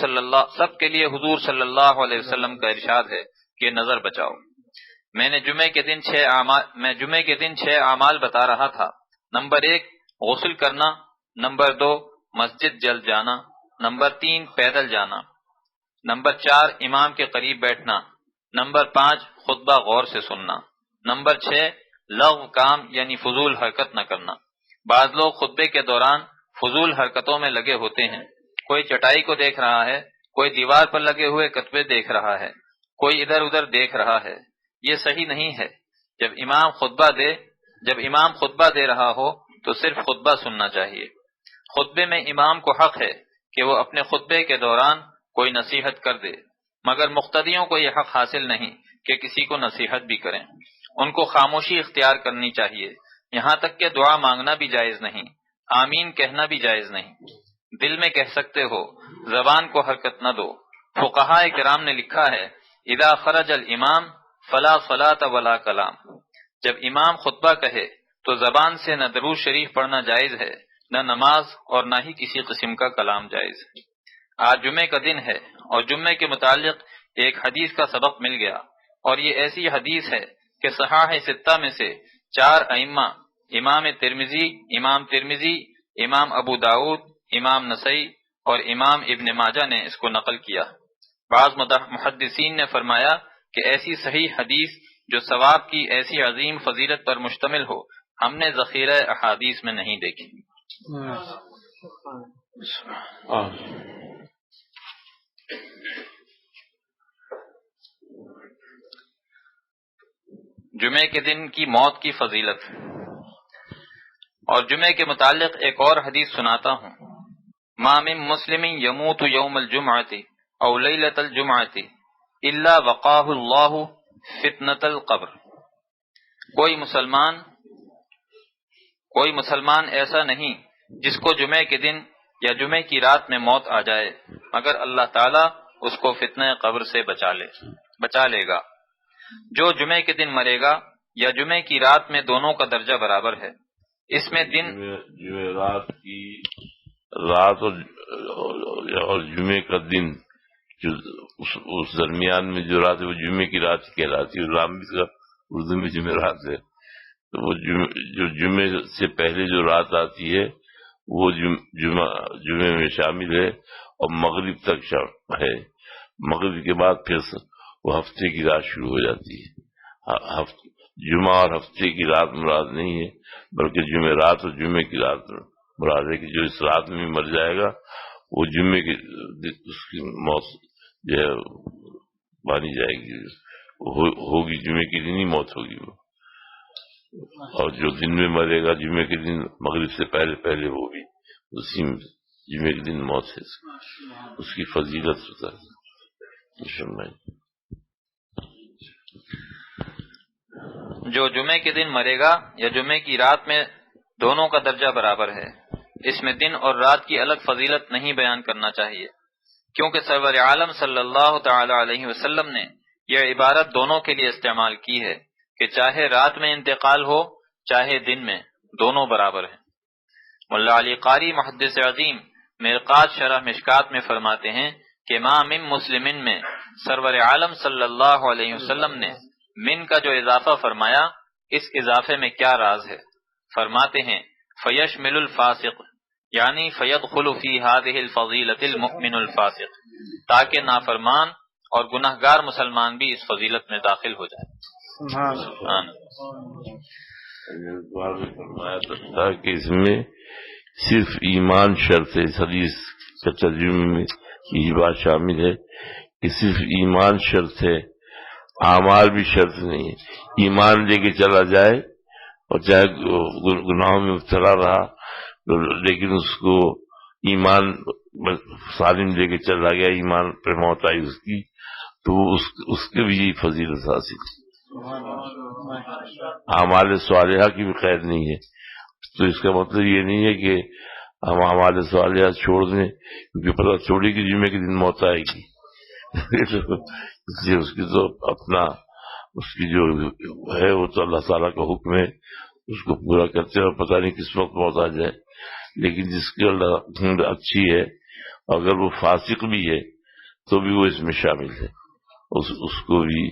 [SPEAKER 4] صلی اللہ علیہ وسلم کا ارشاد ہے کہ نظر بچاؤ۔ میں جمعے کے دن 6 اعمال بتا رہا تھا۔ نمبر 1 غسل کرنا، نمبر 2 مسجد جلد جانا، نمبر 3 پیدل جانا، نمبر 4 امام کے قریب بیٹھنا، نمبر 5 خطبہ غور سے سننا، نمبر 6 لغو کام یعنی فضول حرکت نہ کرنا، بعض لوگ خطبے کے دوران فضول حرکتوں میں لگے ہوتے ہیں، کوئی چٹائی کو دیکھ رہا ہے، کوئی دیوار پر لگے ہوئے کتبے دیکھ رہا ہے، کوئی ادھر ادھر دیکھ رہا ہے۔ یہ صحیح نہیں ہے۔ جب امام خطبہ دے رہا ہو تو صرف خطبہ سننا چاہیے۔ خطبے میں امام کو حق ہے کہ وہ اپنے خطبے کے دوران کوئی نصیحت کر دے، مگر مقتدیوں کو یہ حق حاصل نہیں کہ کسی کو نصیحت بھی کریں۔ ان کو خاموشی اختیار کرنی چاہیے، یہاں تک کہ دعا مانگنا بھی جائز نہیں، آمین کہنا بھی جائز نہیں۔ دل میں کہہ سکتے ہو، زبان کو حرکت نہ دو۔ فقہاء کرام نے لکھا ہے، اذا خرج الامام فلا صلاۃ ولا کلام۔ جب امام خطبہ کہے تو زبان سے نہ درود شریف پڑھنا جائز ہے، نہ نماز اور نہ ہی کسی قسم کا کلام جائز ہے۔ آج جمعے کا دن ہے اور جمعے کے متعلق ایک حدیث کا سبق مل گیا، اور یہ ایسی حدیث ہے کہ صحاح ستہ میں سے 4 ائمہ، امام ترمذی، امام ابو داؤد، امام نسائی اور امام ابن ماجہ نے اس کو نقل کیا۔ بعض محدثین نے فرمایا کہ ایسی صحیح حدیث جو ثواب کی ایسی عظیم فضیلت پر مشتمل ہو، ہم نے ذخیرہ احادیث میں نہیں دیکھی۔ جمعے کے دن کی موت کی فضیلت، اور جمعے کے متعلق ایک اور حدیث سناتا ہوں۔ ما من مسلم یموت یوم الجمعۃ او لیلۃ الجمعۃ الا وقاہ اللہ فتنۃ القبر۔ کوئی مسلمان ایسا نہیں جس کو جمعے کے دن یا جمعے کی رات میں موت آ جائے، مگر اللہ تعالیٰ اس کو فتنہ قبر سے بچا لے گا۔ جو جمعے کے دن مرے گا یا جمعے کی رات میں، دونوں کا درجہ برابر ہے۔ اس میں دن
[SPEAKER 2] جمعرات کی رات اور جمعے کا دن، جو اس درمیان میں جو رات ہے وہ جمعے کی رات کہلاتی ہے۔ رامبی کا اردو میں جمعرات ہے، تو وہ جو جمعے سے پہلے جو رات آتی ہے وہ جمعے میں شامل ہے، اور مغرب تک ہے۔ مغرب کے بعد پھر وہ ہفتے کی رات شروع ہو جاتی ہے۔ جمعہ اور ہفتے کی رات مراد نہیں ہے، بلکہ جمعرات اور جمعے کی رات مراد ہے کہ جو اس رات میں مر جائے گا وہ جمعے کی اس کی موت جو ہے مانی جائے گی، ہوگی جمعے کے دن ہی موت ہوگی وہ۔ اور جو دن میں مرے گا جمعے کے دن مغرب سے پہلے وہ بھی اسی جمعے کے دن موت ہے، اس کی فضیلت ہوتا ہے۔
[SPEAKER 4] جو جمعے کے دن مرے گا یا جمعے کی رات میں، دونوں کا درجہ برابر ہے۔ اس میں دن اور رات کی الگ فضیلت نہیں بیان کرنا چاہیے، کیونکہ سرور عالم صلی اللہ تعالی علیہ وسلم نے یہ عبارت دونوں کے لیے استعمال کی ہے کہ چاہے رات میں انتقال ہو چاہے دن میں، دونوں برابر ہیں۔ مولا علی قاری محدث عظیم مرقات شرح مشکات میں فرماتے ہیں کہ ما من مسلمن میں سرور عالم صلی اللہ علیہ وسلم نے من کا جو اضافہ فرمایا، اس اضافے میں کیا راز ہے؟ فرماتے ہیں فیشمل الفاسق، یعنی فیدخل فی هذه الفضیلۃ المؤمن الفاسق، تاکہ نافرمان اور گناہگار مسلمان بھی اس فضیلت میں داخل ہو جائے۔ سبحان
[SPEAKER 2] فرمایا کہ اس میں صرف ایمان شرط ہے۔ اس حدیث کے ترجمے میں یہ بات شامل ہے کہ صرف ایمان شرط ہے، اعمال بھی شرط نہیں ہے۔ ایمان لے کے چلا جائے اور چاہے گناہوں میں مبتلا رہا، لیکن اس کو ایمان سالم لے کے چلا گیا، ایمان پر موت آئی اس کی، تو اس کے بھی فضیلت حاصل۔ اعمال صالحہ کی بھی قید نہیں ہے، تو اس کا مطلب یہ نہیں ہے کہ ہم اعمال صالحہ چھوڑ دیں کیونکہ پتہ چھوڑی کہ جمعے کے دن موت آئے گی۔ اس کی تو اپنا اس کی جو ہے وہ تو اللہ تعالیٰ کا حکم ہے، اس کو پورا کرتے ہیں، اور پتہ نہیں کس وقت موت آ جائے۔ لیکن جس کی اللہ اچھی ہے، اگر وہ فاسق بھی ہے تو بھی وہ اس میں شامل ہے، اس کو بھی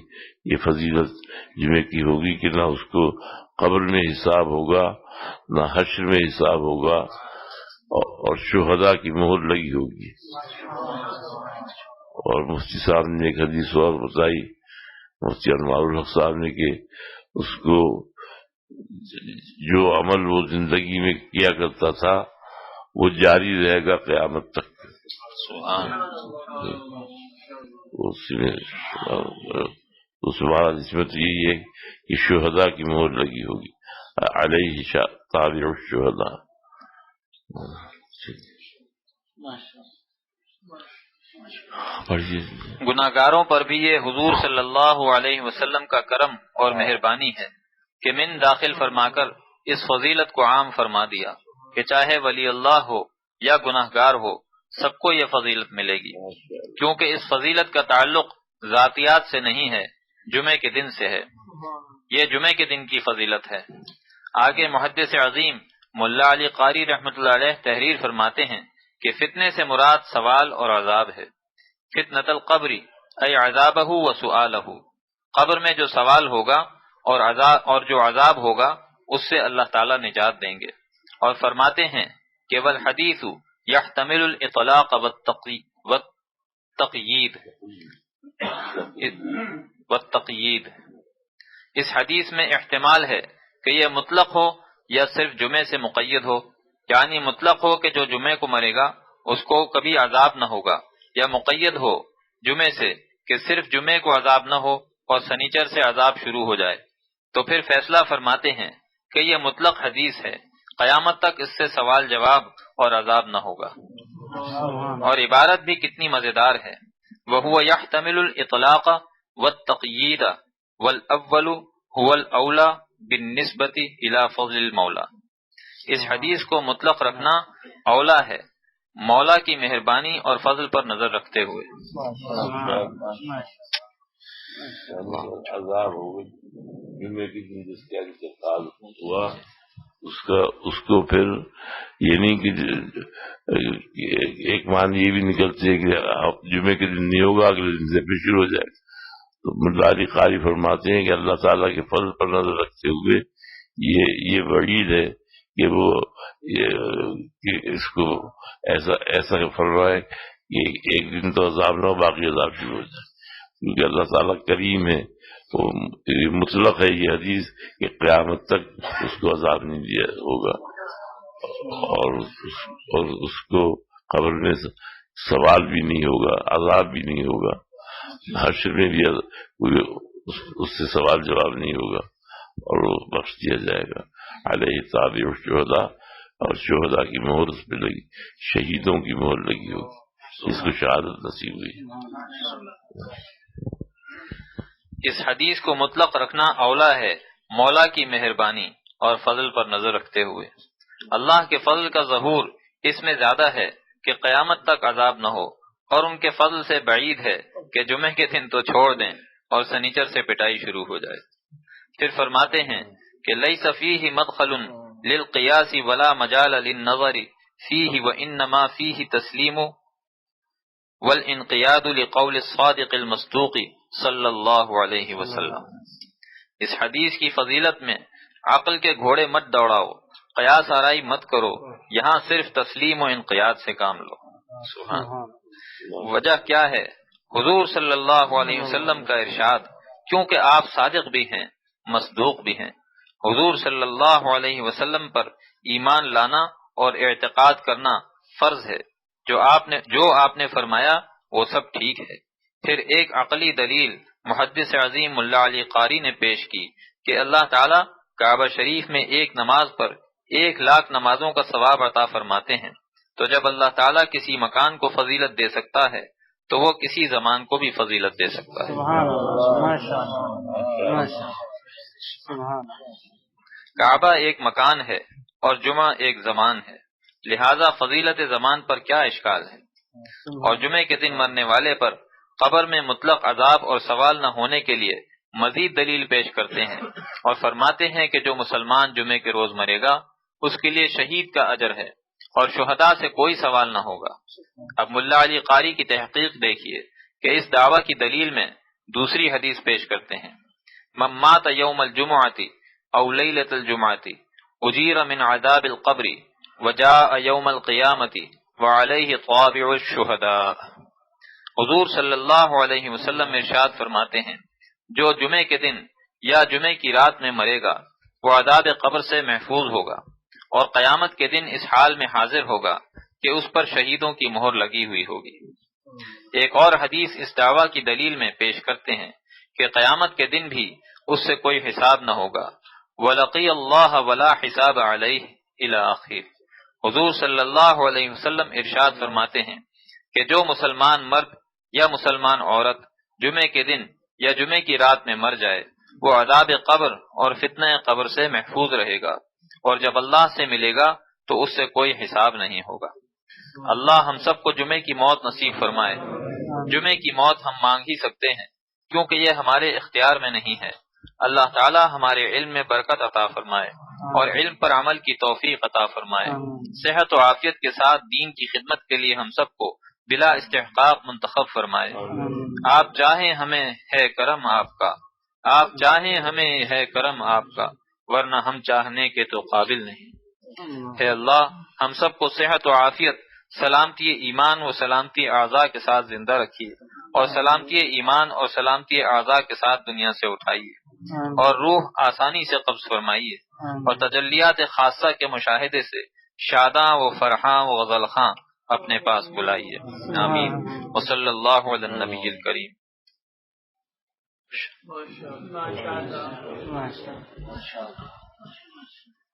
[SPEAKER 2] یہ فضیلت جمعے کی ہوگی کہ نہ اس کو قبر میں حساب ہوگا، نہ حشر میں حساب ہوگا، اور شہداء کی مہر لگی ہوگی۔ اور مفتی صاحب نے ایک حدیث اور بتائی، مفتی انوار الحق صاحب نے، کہ اس کو جو عمل وہ زندگی میں کیا کرتا تھا وہ جاری رہے گا قیامت تک. اس بعد اس میں تو یہی ہے کہ شہداء کی مہر لگی ہوگی، علیہ تابع الشہداء.
[SPEAKER 4] گناہگاروں پر بھی یہ حضور صلی اللہ علیہ وسلم کا کرم اور مہربانی ہے کہ من داخل فرما کر اس فضیلت کو عام فرما دیا کہ چاہے ولی اللہ ہو یا گناہگار ہو سب کو یہ فضیلت ملے گی، کیونکہ اس فضیلت کا تعلق ذاتیات سے نہیں ہے، جمعے کے دن سے ہے. یہ جمعے کے دن کی فضیلت ہے. آگے محدث عظیم ملا علی قاری رحمۃ اللہ علیہ تحریر فرماتے ہیں کہ فتنے سے مراد سوال اور عذاب ہے. فتنۃ القبر ای عذابہ و سؤالہ، قبر میں جو سوال ہوگا اور جو عذاب ہوگا اس سے اللہ تعالی نجات دیں گے. اور فرماتے ہیں کہ والحدیث یحتمل الاطلاق والتقیید، اس حدیث میں احتمال ہے کہ یہ مطلق ہو یا صرف جمعے سے مقید ہو، یعنی مطلق ہو کہ جو جمعے کو مرے گا اس کو کبھی عذاب نہ ہوگا، یا مقید ہو جمعے سے کہ صرف جمعے کو عذاب نہ ہو اور سنیچر سے عذاب شروع ہو جائے. تو پھر فیصلہ فرماتے ہیں کہ یہ مطلق حدیث ہے، قیامت تک اس سے سوال جواب اور عذاب نہ ہوگا. اور عبارت بھی کتنی مزیدار ہے، وَهُوَ يَحْتَمِلُ الْإِطْلَاقَ وَالتَّقْيِيدَ وَالْأَوَّلُ هُوَ الْأَوْلَى بِالنِّسْبَةِ إِلَى فَضْلِ الْمَوْلَى. اس حدیث کو مطلق رکھنا اولا ہے مولا کی مہربانی اور فضل پر نظر رکھتے ہوئے.
[SPEAKER 2] عذاب ہوگا جمعے کے دن جس کے انتقال ہوا اس کو پھر یہ نہیں کہ ایک مان یہ بھی نکلتی ہے کہ جمعے کے دن نہیں ہوگا اگلے دن سے پھر شروع ہو جائے گا. تو ملا علی قاری فرماتے ہیں کہ اللہ تعالیٰ کے فضل پر نظر رکھتے ہوئے یہ وعید ہے کہ وہ کہ اس کو ایسا فرمائے کہ ایک دن تو عذاب نہ ہو باقی عذاب شروع ہو جائے، کیونکہ اللہ تعالیٰ کریم ہے. وہ مطلق ہے یہ حدیث کہ قیامت تک اس کو عذاب نہیں دیا ہوگا اور اس کو قبر میں سوال بھی نہیں ہوگا، عذاب بھی نہیں ہوگا، حشر میں بھی اس سے سوال جواب نہیں ہوگا اور وہ بخش دیا جائے گا. علیہ تابع الشہداء، اور شہداء کی مہر اس پہ لگی، شہیدوں کی مہر لگی ہوگی، اس کو شہادت نصیب ہوئی.
[SPEAKER 4] اس حدیث کو مطلق رکھنا اولا ہے مولا کی مہربانی اور فضل پر نظر رکھتے ہوئے. اللہ کے فضل کا ظہور اس میں زیادہ ہے کہ قیامت تک عذاب نہ ہو، اور ان کے فضل سے بعید ہے کہ جمعے کے دن تو چھوڑ دیں اور سنیچر سے پٹائی شروع ہو جائے. پھر فرماتے ہیں کہ لیس فیہ مدخل للقیاس ولا مجال للنظر فیہ وانما فیہ تسلیم والانقیاد لقول الصادق المصدوق صلی اللہ علیہ وسلم. اس حدیث کی فضیلت میں عقل کے گھوڑے مت دوڑاؤ، قیاس آرائی مت کرو، یہاں صرف تسلیم و انقیاد سے کام لو. سبحان. وجہ کیا ہے؟ حضور صلی اللہ علیہ وسلم کا ارشاد، کیونکہ آپ صادق بھی ہیں مصدوق بھی ہیں. حضور صلی اللہ علیہ وسلم پر ایمان لانا اور اعتقاد کرنا فرض ہے. جو آپ نے فرمایا وہ سب ٹھیک ہے. پھر ایک عقلی دلیل محدث عظیم ملا علی قاری نے پیش کی کہ اللہ تعالیٰ کعبہ شریف میں ایک نماز پر 1,00,000 نمازوں کا ثواب عطا فرماتے ہیں. تو جب اللہ تعالیٰ کسی مکان کو فضیلت دے سکتا ہے تو وہ کسی زمان کو بھی فضیلت دے سکتا ہے. کعبہ ایک مکان ہے اور جمعہ ایک زمان ہے، لہذا فضیلت زمان پر کیا اشکال ہے؟ اور جمعے کے دن مرنے والے پر قبر میں مطلق عذاب اور سوال نہ ہونے کے لیے مزید دلیل پیش کرتے ہیں اور فرماتے ہیں کہ جو مسلمان جمعے کے روز مرے گا اس کے لیے شہید کا اجر ہے اور شہداء سے کوئی سوال نہ ہوگا. اب ملا علی قاری کی تحقیق دیکھیے کہ اس دعویٰ کی دلیل میں دوسری حدیث پیش کرتے ہیں، من مات یوم الجمعۃ او لیلۃ الجمعۃ اجیر من عذاب القبر وجاء یوم القیامۃ وعلیہ طابع الشہداء. حضور صلی اللہ علیہ وسلم ارشاد فرماتے ہیں، جو جمعے کے دن یا جمعے کی رات میں مرے گا وہ عذاب قبر سے محفوظ ہوگا، اور قیامت کے دن اس حال میں حاضر ہوگا کہ اس پر شہیدوں کی مہر لگی ہوئی ہوگی۔ ایک اور حدیث اس دعویٰ کی دلیل میں پیش کرتے ہیں کہ قیامت کے دن بھی اس سے کوئی حساب نہ ہوگا۔ وَلَقِيَ اللَّهَ وَلَا حِسَابَ عَلَيْهِ إِلَى آخِرِ۔ حضور صلی اللہ علیہ وسلم ارشاد فرماتے ہیں کہ جو مسلمان مرد یا مسلمان عورت جمعے کے دن یا جمعے کی رات میں مر جائے وہ عذاب قبر اور فتنہ قبر سے محفوظ رہے گا، اور جب اللہ سے ملے گا تو اس سے کوئی حساب نہیں ہوگا۔ اللہ ہم سب کو جمعے کی موت نصیب فرمائے۔ جمعے کی موت ہم مانگ ہی سکتے ہیں کیونکہ یہ ہمارے اختیار میں نہیں ہے۔ اللہ تعالی ہمارے علم میں برکت عطا فرمائے اور علم پر عمل کی توفیق عطا فرمائے۔ صحت و عافیت کے ساتھ دین کی خدمت کے لیے ہم سب کو بلا استحقاق منتخب فرمائے۔ آپ چاہیں ہمیں ہے کرم آپ کا، آپ چاہیں ہمیں ہے کرم آپ کا، ورنہ ہم چاہنے کے تو قابل نہیں۔ ہے اللہ ہم سب کو صحت و عافیت، سلامتی ایمان و سلامتی اعضاء کے ساتھ زندہ رکھیے، اور سلامتی ایمان اور سلامتی اعضاء کے ساتھ دنیا سے اٹھائیے، اور روح آسانی سے قبض فرمائیے، اور تجلیات خاصہ کے مشاہدے سے شاداں و فرحاں و غزل خاں اپنے پاس بلائیے۔ آمین۔ وصلی اللہ علی النبی الکریم۔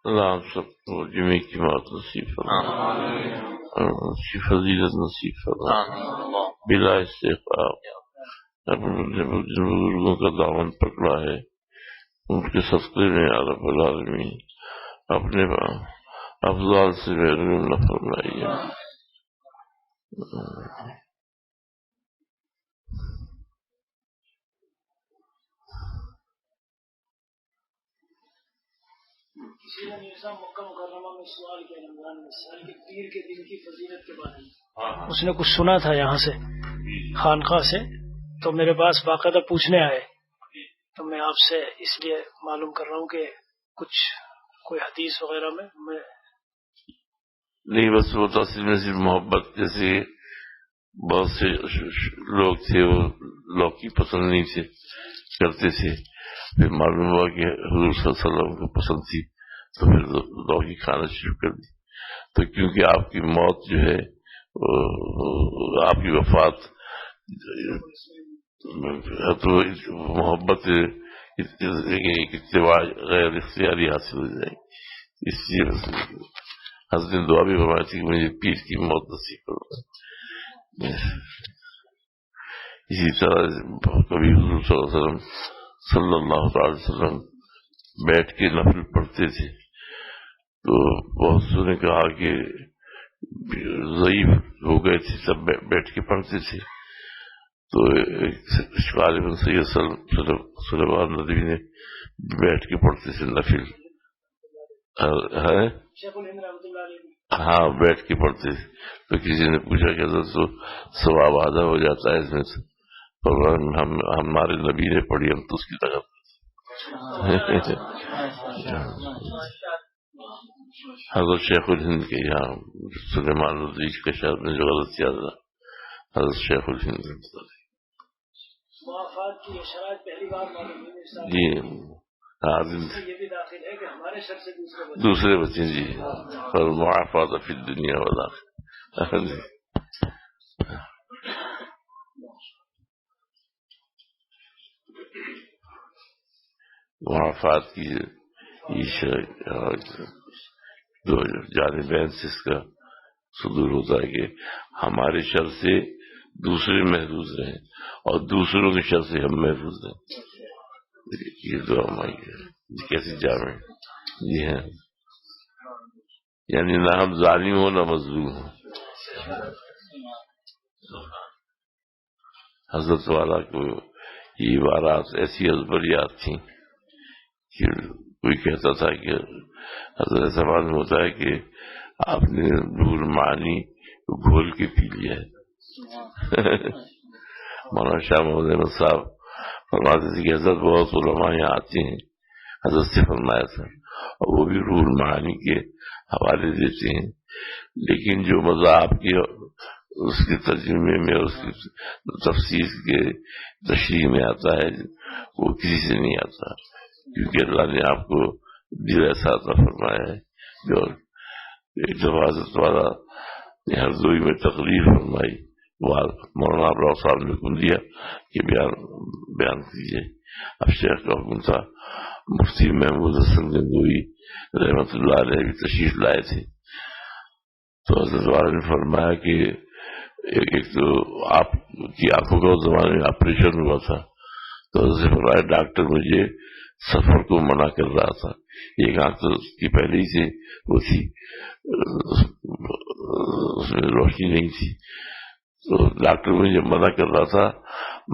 [SPEAKER 2] اللہ ہم سب کو جمعے کی موت نصیب فرمائے اور اس کی فضیلت نصیب فرمائے بلا استحقاق۔ جن بزرگوں کا دامن پکڑا ہے ان کے صدقے میں یا رب العالمین اپنے افضال سے محروم نہ فرمائیے۔
[SPEAKER 3] کسی نے میرے مکہ مکرمہ میں سوال کیا رمضان میں سال کے پیر کے دن کی فضیلت کے بارے میں، اس نے کچھ سنا تھا یہاں سے خانقاہ سے، تو میرے پاس باقاعدہ پوچھنے آئے، تو میں آپ سے اس لیے معلوم کر رہا ہوں کہ کچھ کوئی حدیث وغیرہ میں
[SPEAKER 2] نہیں، بس وہ تاثیر میں صرف محبت، جیسے بہت سے لوگ تھے وہ لوکی پسند نہیں تھے کرتے تھے، پھر معلوم ہوا کہ حضور صلی اللہ علیہ وسلم کو پسند تھی تو پھر لوکی کھانا شروع کر دی۔ تو کیونکہ آپ کی موت جو ہے آپ کی وفات تو محبت اتباع غیر اختیاری حاصل ہو جائے گی، اس لیے حضرت نے دعا بھی فرمائی تھی کہ مجھے پیر کی موت نصیب کرو۔ اسی طرح کبھی حضور صلی اللہ علیہ وسلم بیٹھ کے نفل پڑھتے تھے، تو بہت سے نے کہا کہ ضعیف ہو گئے تھے سب بیٹھ کے پڑھتے تھے، تو غالباً سید سلیمان ندوی نے بیٹھ کے پڑھتے تھے نفل، ہاں بیٹھ کے پڑھتے تھے۔ تو کسی نے پوچھا کہ حضرت تو ثواب آدھا ہو جاتا ہے اس میں سے، ہمارے نبی نے پڑھی ہم تو اس کی طرف حضرت شیخ الہند کے یہاں سلیمان ندوی کے شاید میں جو غلط یاد رہا، حضرت شیخ الہند جی ہاں دوسرے بچے جی، اور معافات فی الدنیا والآخرہ جی۔ معافات کی دو جانبین سے اس کا صدور ہوتا ہے کہ ہمارے شر سے دوسرے محفوظ رہیں اور دوسروں کے شر سے ہم محفوظ رہیں، یہ دعا مانگی ہے کیسی جامع جی ہیں، یعنی نہ ہم ظالم ہوں نہ مظلوم ہوں۔ حضرت والا کو یہ عبارات ایسی ازبریات تھیں کہ کوئی کہتا تھا کہ حضرت زمان میں ہوتا ہے کہ آپ نے نور معانی گھول کے پی لیا ہے۔ مولانا شاہ محمد احمد صاحب فرماتے تھے کہ حضرت بہت علماء یہاں آتے ہیں، حضرت سے فرمایا تھا، اور وہ بھی روح المعانی کے حوالے دیتے ہیں، لیکن جو مزہ آپ کی اس کے ترجمے میں اس کی تفسیر کے تشریح میں آتا ہے وہ کسی سے نہیں آتا، کیونکہ اللہ نے آپ کو دل ایسا عطا فرمایا ہے. اور ایک دفعہ حضرت والا ہردوئی میں تقریر فرمائی, مولانا ابراؤ صاحب نے حکم دیا کہ بیان کیجیے. اب شیخ کا حکم تھا. مفتی محمود حسن گنگوئی رحمۃ اللہ علیہ بھی تشریف لائے تھے. تو حضرت والا نے فرمایا کہ ایک تو آپ کی آنکھوں کا اس زمانے میں آپریشن ہوا تھا, تو حضرت نے فرمایا ڈاکٹر مجھے سفر کو منع کر رہا تھا. ایک آنکھ تو اس کی پہلے ہی سے وہ تھی, اس میں روشنی نہیں تھی, تو ڈاکٹر مجھے منع کر رہا تھا,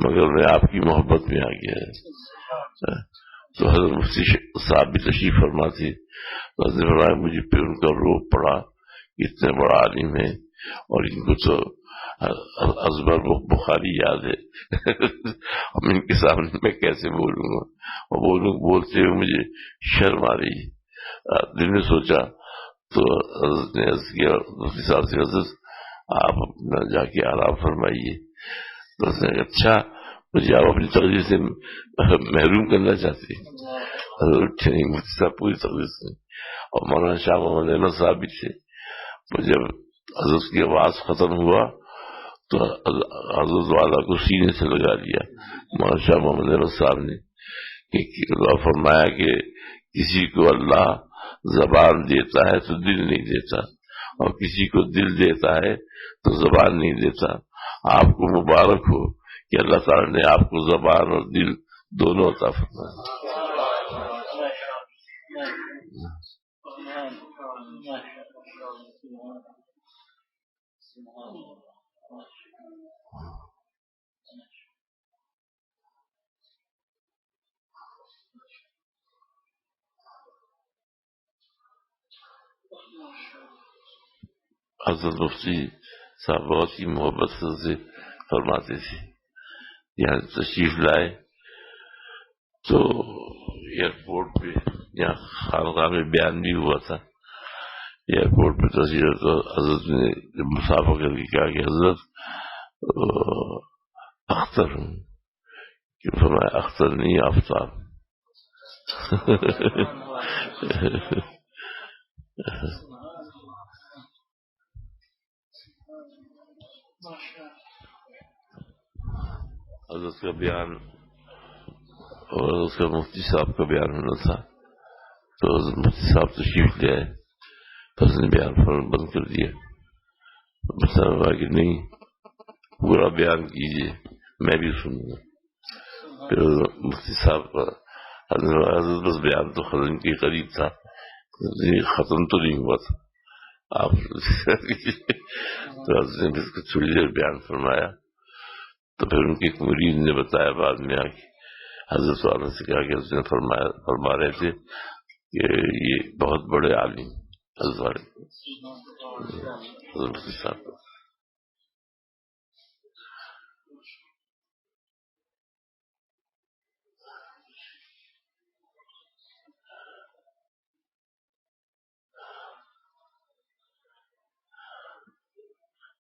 [SPEAKER 2] مگر میں آپ کی محبت میں آ گیا ہے. تو حضرت مفتی صاحب بھی تشریف فرما تھے. تو حضرت فرمایا مجھے پھر ان کا روپ پڑا, اتنے بڑا عالم ہے اور ان کو تو ازبر بخاری یاد ہے. اب ان کے سامنے میں کیسے بولوں گا, اور بولتے ہوئے مجھے شرم آ رہی. دل میں سوچا تو حضرت نے عرض کیا مفتی صاحب سے, حضرت آپ اپنا جا کے آرام فرمائیے. تو اس نے کہا اچھا مجھے آپ اپنی تقریر سے محروم کرنا چاہتے ہیں. اٹھے نہیں مفتی صاحب پوری تقریر سے, اور مولانا شاہ محمد احمد صاحب بھی تھے. تو جب حضرت کی آواز ختم ہوا تو حضرت والا کو سینے سے لگا لیا مولانا شاہ محمد احمد صاحب نے, کہ فرمایا کہ کسی کو اللہ زبان دیتا ہے تو دل نہیں دیتا, اور کسی کو دل دیتا ہے تو زبان نہیں دیتا. آپ کو مبارک ہو کہ اللہ تعالیٰ نے آپ کو زبان اور دل دونوں عطا فرمایا. حضرت مفتی صاحب بہت ہی محبت سے فرماتے تھے. یہاں تشریف لائے تو ایئرپورٹ پہ, یہاں خانقاہ میں بیان بھی ہوا تھا, ایئرپورٹ پہ تشریف, تو حضرت نے مسافہ کر کے کہا کہ حضرت اختر ہوں, کہ فرمایا اختر نہیں آفتاب. حضرت کا بیان اور اس کا مفتی صاحب کا بیان ہونا تھا, تو حضرت مفتی صاحب تشریف لے آئے, تو اس نے بیان بند کر دیا. کہا کہ نہیں پورا بیان کیجیے, میں بھی سنوں گا. پھر مفتی صاحب کا حضرت بس بیان تو ختم کے قریب تھا, ختم تو نہیں ہوا تھا آپ. تو حضرت نے اس کو تھوڑی دیر بیان فرمایا. تو پھر ان کے ایک مرید نے بتایا بعد میں آ کے, حضرت والا سے کہا کہ اس نے فرما رہے تھے کہ یہ بہت بڑے عالم حضرت والے حضرت صاحب.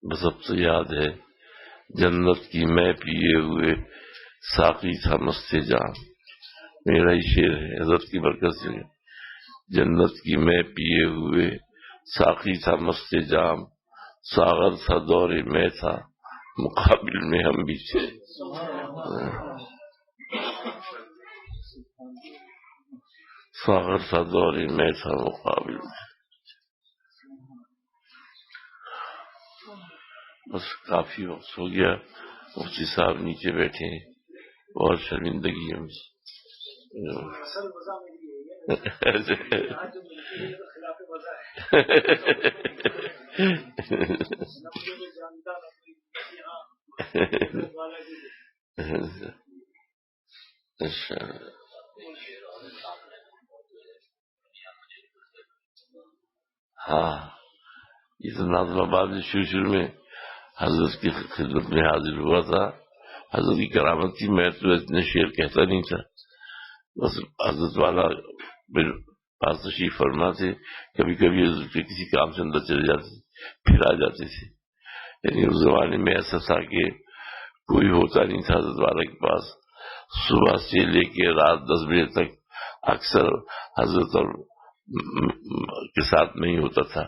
[SPEAKER 2] بس اب تو یاد ہے جنت کی میں پیے ہوئے ساقی تھا مست جام. میرا ہی شعر ہے حضرت کی برکت سے. جنت کی میں پیے ہوئے ساقی تھا مست جام, ساغر تھا دور میں تھا مقابل میں ہم بھی تھے. ساغر تھا دور میں تھا مقابل میں. بس کافی وقت ہو گیا, مفتی صاحب نیچے بیٹھے ہیں, اور شرمندگی ہم ہاں, یہ تو نازم آباد میں شروع میں حضرت کی خدمت میں حاضر ہوا تھا. حضرت کی کرامت تھی, میں تو اتنے شعر کہتا نہیں تھا. بس حضرت والا میرے پاس تشریف فرما تھے, کبھی کبھی حضرت کے کسی کام سے اندر چلے جاتے پھر آ جاتے تھے. یعنی اس زمانے میں ایسا تھا کہ کوئی ہوتا نہیں تھا حضرت والا کے پاس. صبح سے لے کے رات 10 بجے تک اکثر حضرت اور کے ساتھ نہیں ہوتا تھا،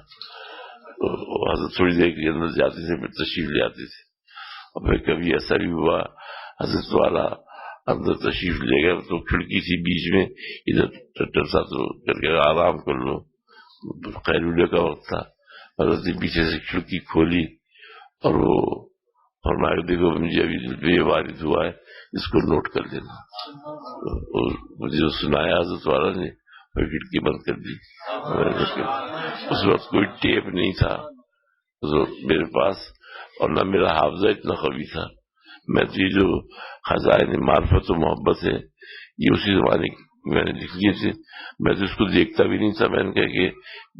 [SPEAKER 2] تو حضرت تھوڑی دیر کے اندر جاتے تھے، پھر تشریف لے آتے تھے. اور پھر کبھی ایسا بھی ہوا حضرت والا اندر تشریف لے گئے تو کھڑکی تھی بیچ میں، ادھر ڈاکٹر صاحب کر کے آرام کر لو، قیلولے کا وقت تھا. حضرت نے پیچھے سے کھڑکی کھولی اور وہ فرمایا دیکھو مجھے ابھی دل پہ یہ وارد ہوا ہے، اس کو نوٹ کر لینا. مجھے جو سنایا حضرت والا نے، اور کھڑکی بند کر دی. اس وقت کوئی ٹیپ نہیں تھا میرے پاس، اور نہ میرا حافظہ اتنا قوی تھا. میں تو یہ جو خزائن معرفت و محبت ہے یہ اسی زمانے میں نے لکھ لیے تھے. میں تو اس کو دیکھتا بھی نہیں تھا. میں نے کہا کہ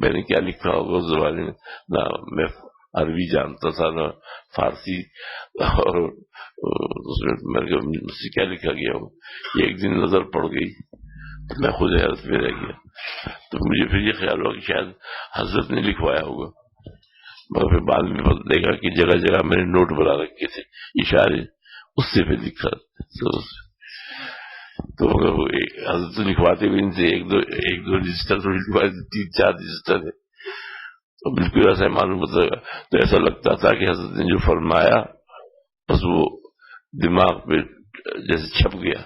[SPEAKER 2] میں نے کیا لکھا ہوگا اس زمانے میں، نہ میں عربی جانتا تھا نہ فارسی، اور اس میں میں نے کہا مجھ سے کیا لکھا گیا ہو. یہ ایک دن نظر پڑ گئی تو میں خود حیرت میں رہ گیا. تو مجھے پھر یہ خیال ہوا کہ شاید حضرت نے لکھوایا ہوگا. مگر پھر بعد میں دیکھا کہ جگہ جگہ میں نے نوٹ بنا رکھے تھے اشارے، اس سے پھر لکھا. تو مگر وہ حضرت لکھواتے بھی ان سے ایک دو رجسٹر تو لکھوائے، 3-4 رجسٹر ہے. تو بالکل ایسا معلوم ہوتا ہے. تو ایسا لگتا تھا کہ حضرت نے جو فرمایا بس وہ دماغ پہ جیسے چھپ گیا.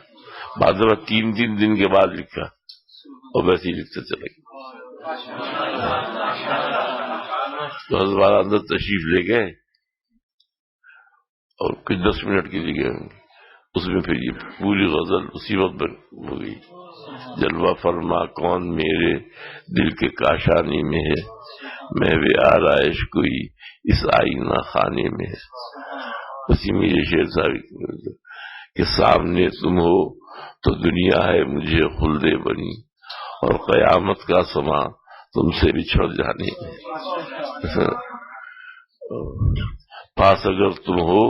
[SPEAKER 2] بعض دفعہ 3 دن کے بعد لکھا اور ویسے ہی لکھتے چلے گئے. تو حضرت والا اندر تشریف لے گئے اور کچھ 10 منٹ کے لیے گئے. اس میں پھر یہ پوری غزل اسی وقت پر ہو گئی. جلوہ فرما کون میرے دل کے کاشانی میں ہے، محو آرائش کوئی اس آئینہ خانے میں ہے. اسی میں یہ شعر صاحب کہ سامنے تم ہو تو دنیا ہے مجھے خلد بنی، اور قیامت کا سما تم سے بچھڑ جانے میں. پاس اگر تم ہو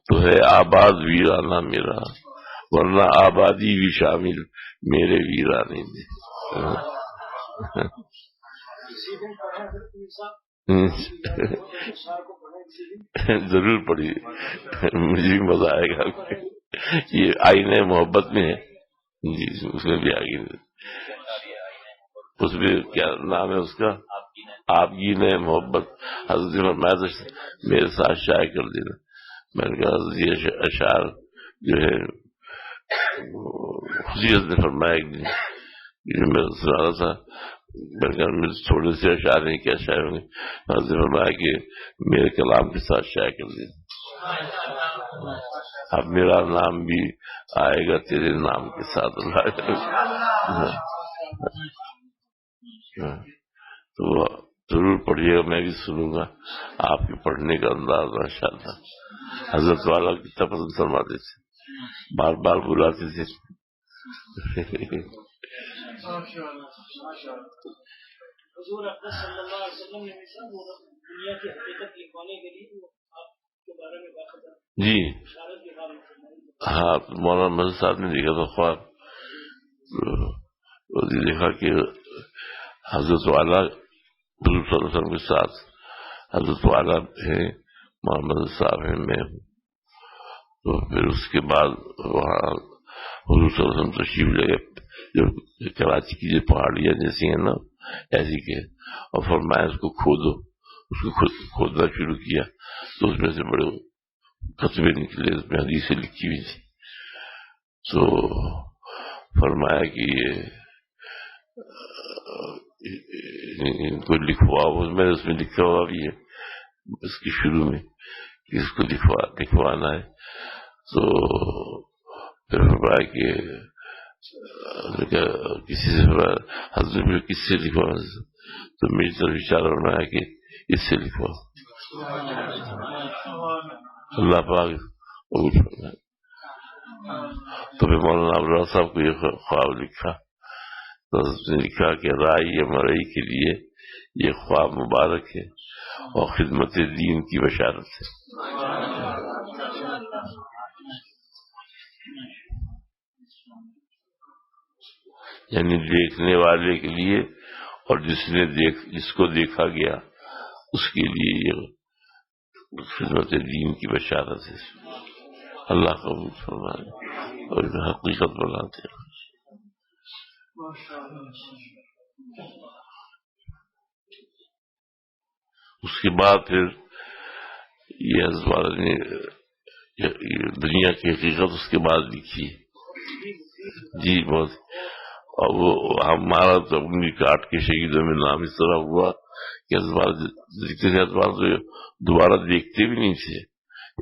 [SPEAKER 2] تو ہے آباد ویرانہ میرا، ورنہ آبادی بھی شامل میرے ویرانے میں. ضرور پڑھی، مجھے بھی مزہ آئے گا. یہ آئینہ محبت میں ہے جی، اس میں بھی آگے اس میں کیا نام ہے اس کا، آپ کی نئے محبت. حضرت نے فرمایا تو میرے ساتھ شائع کر دینا. میں نے کہا حضرت یہ اشعار جو ہے خصوصیت نے فرمایا ایک دن میں سنا رہا تھا. میں نے کہا میرے تھوڑے سے اشعار ہیں، کیا شاعر ہوں گے. حضرت نے فرمایا کہ میرے کلام کے ساتھ شائع کر دینا. اب میرا نام بھی آئے گا تیرے نام کے ساتھ. تو ضرور پڑھیے گا، میں بھی سنوں گا. آپ کے پڑھنے کا انداز ماشاءاللہ حضرت والا کتنا پسند فرماتے تھے، بار بار بلاتے تھے.
[SPEAKER 3] حضور اقدس صلی اللہ علیہ وسلم نے دنیا کی حقیقت لکھوانے کے لیے آپ کے بارے میں باقاعدہ
[SPEAKER 2] جی ہاں، مولانا مجد صاحب نے لکھا تھا خواب. دیکھا کہ حضرت والا حضور صلی اللہ علیہ وسلم کے ساتھ حضرت والا ہے، محمد صاحب ہے، میں ہوں. تو پھر اس کے بعد وہاں حضور صلی اللہ علیہ وسلم تشریف لے گئے، جو کراچی کی جو پہاڑیاں جیسی ہیں نا ایسی کے، اور فرمایا اس کو کھودو. اس کو کھودنا شروع کیا تو اس میں سے بڑے قطبے نکلے، اس میں حدیثیں لکھی ہوئی تھی. تو فرمایا کہ یہ ان کو لکھواؤ. میں نے اس میں لکھا ہوا بھی ہے اس کے شروع میں کہ اس کو لکھوانا ہے. تو پھر فرمایا کہ کسی سے حضرت میں کس سے لکھوانا، تو میری طرف اشارہ فرمایا کہ اس سے لکھواؤ. اللہ پاک قبول فرمائے. تو پھر مولانا ابرار صاحب کو یہ خواب لکھا. تو اس نے لکھا کہ رائی یا مرئی کے لیے یہ خواب مبارک ہے اور خدمت دین کی بشارت ہے. یعنی دیکھنے والے کے لیے اور جس کو دیکھا گیا اس کے لیے یہ خدمت دین کی بشارت ہے. اللہ قبول فرمائے اور حقیقت بناتے ہیں. اس کے بعد پھر یہ حضرت نے دنیا کی حقیقت اس کے بعد لکھی. جی بہت. اور وہ ہمارا تو اپنی کاٹ کے شہیدوں میں نام اس طرح ہوا کہ لکھتے تھے تو دوبارہ دیکھتے بھی نہیں تھے.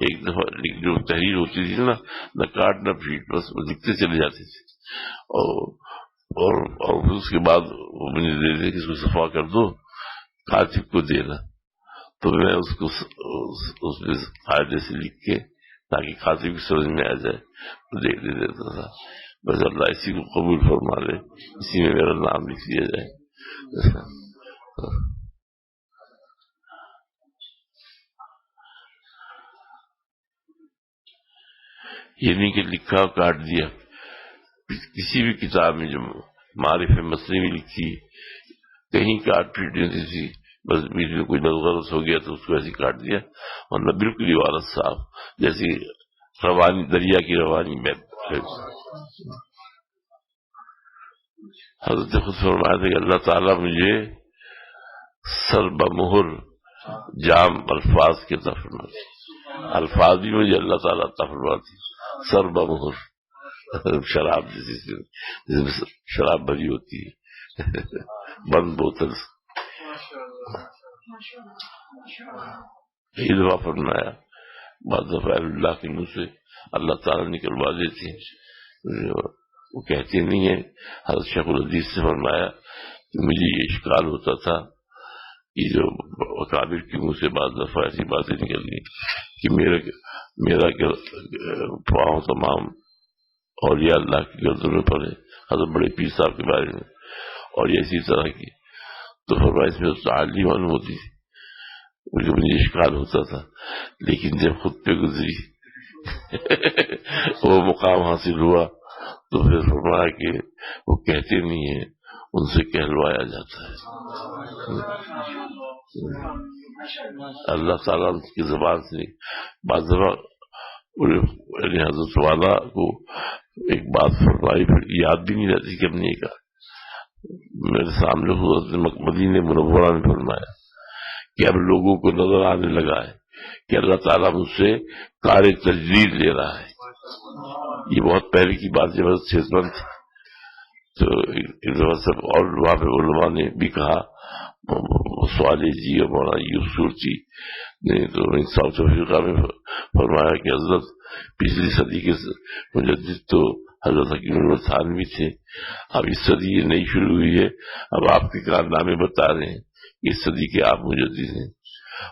[SPEAKER 2] ایک دفعہ جو تحریر ہوتی تھی نا، نہ کاٹ نہ پیٹ، بس لکھتے چلے جاتے تھے. اور پھر اس کے بعد وہ مجھے دے دے کہ اس کو صفا کر دو، کاتب کو دینا. تو میں اس کو اس میں قاعدے سے لکھ کے تاکہ کاتب کی سمجھ میں آ جائے تو دے دیتا تھا. بس اللہ اسی کو قبول فرما لے، اسی میں میرا نام لکھ دیا جائے. یہ نہیں کہ لکھا اور کاٹ دیا. کسی بھی کتاب میں جو معارف مسئلے میں لکھی کہیں کاٹ پیٹ نہیں تھی، بس بیچ میں کوئی غلط ہو گیا تو اس کو ایسے کاٹ دیا، ورنہ بالکل عبارت صاف جیسی روانی دریا کی روانی میں. حضرت خود فرمایا تھا کہ اللہ تعالیٰ مجھے سر بمہر جام الفاظ کے تفرماتے، الفاظ بھی مجھے اللہ تعالیٰ تفرماتی سر بمہر، شراب جیسے شراب بھری ہوتی ہے بند بوتل. کئی دفعہ فرمایا، بعض دفعہ اللہ کے منہ سے اللہ تعالیٰ نکلوا دیتے ہیں. وہ کہتے نہیں ہیں. حضرت شیخ الحدیث سے فرمایا کہ مجھے یہ اشکال ہوتا تھا کہ جو اکابر کے منہ سے بعض دفعہ ایسی باتیں نکل گئی کہ میرا پاؤں تمام اولیاء اللہ کی گردنوں پر ہے، حضرت بڑے پیر صاحب کے بارے میں اور اسی طرح کی. تو فرمایا اس میں تعالی معلوم ہوتی تھی، مجھے اشکال ہوتا تھا. لیکن جب خود پہ گزری وہ مقام حاصل ہوا تو پھر فرمایا کہ وہ کہتے نہیں ہیں، ان سے کہلوایا جاتا ہے. اللہ تعالیٰ کی زبان سے بعض دفعہ حضرت والا کو ایک بات فرمائی پھر یاد بھی نہیں رہتی کہ ہم نے کہا. میرے سامنے حضرت مدینہ منورہ میں فرمایا کہ اب لوگوں کو نظر آنے لگا ہے کہ اللہ تعالیٰ مجھ سے کار تجدید لے رہا ہے. یہ بہت پہلے کی بات جب صحت مند تھی. تو سب اور وہاں پہ علماء نے بھی کہا، سوالی جی اور مولانا یوسف جی نے تو ساؤتھ افریقہ میں فرمایا کہ حضرت پچھلی صدی کے مجدد تو حضرت حکیم اللہ تھانوی تھے، اب اس صدی یہ نئی شروع ہوئی ہے، اب آپ کے کارنامے بتا رہے ہیں، اس صدی کے آپ مجدد ہیں.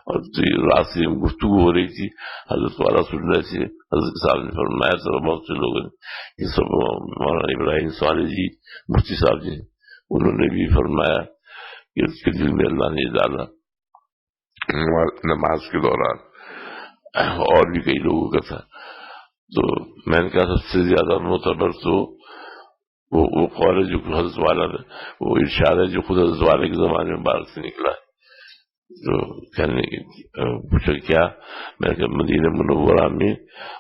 [SPEAKER 2] اور رات سے گفتگو ہو رہی تھی، حضرت والا سن رہے تھے. حضرت صاحب نے فرمایا تھا بہت سے لوگوں نے سب مولانا ابراہیم صالح جی مفتی صاحب جی انہوں نے بھی فرمایا کہ اس کے دل میں اللہ نے ڈالا نماز کے دوران، اور بھی کئی لوگوں کا تھا. تو میں نے کہا سب سے زیادہ معتبر تو وہ قول ہے جو حضرت والا وہ ارشاد ہے جو خود حضرت والے کے زمانے میں مبارک سے نکلا ہے. تو کہنے پوچھا کیا؟ میں نے کہا مدینہ منورہ میں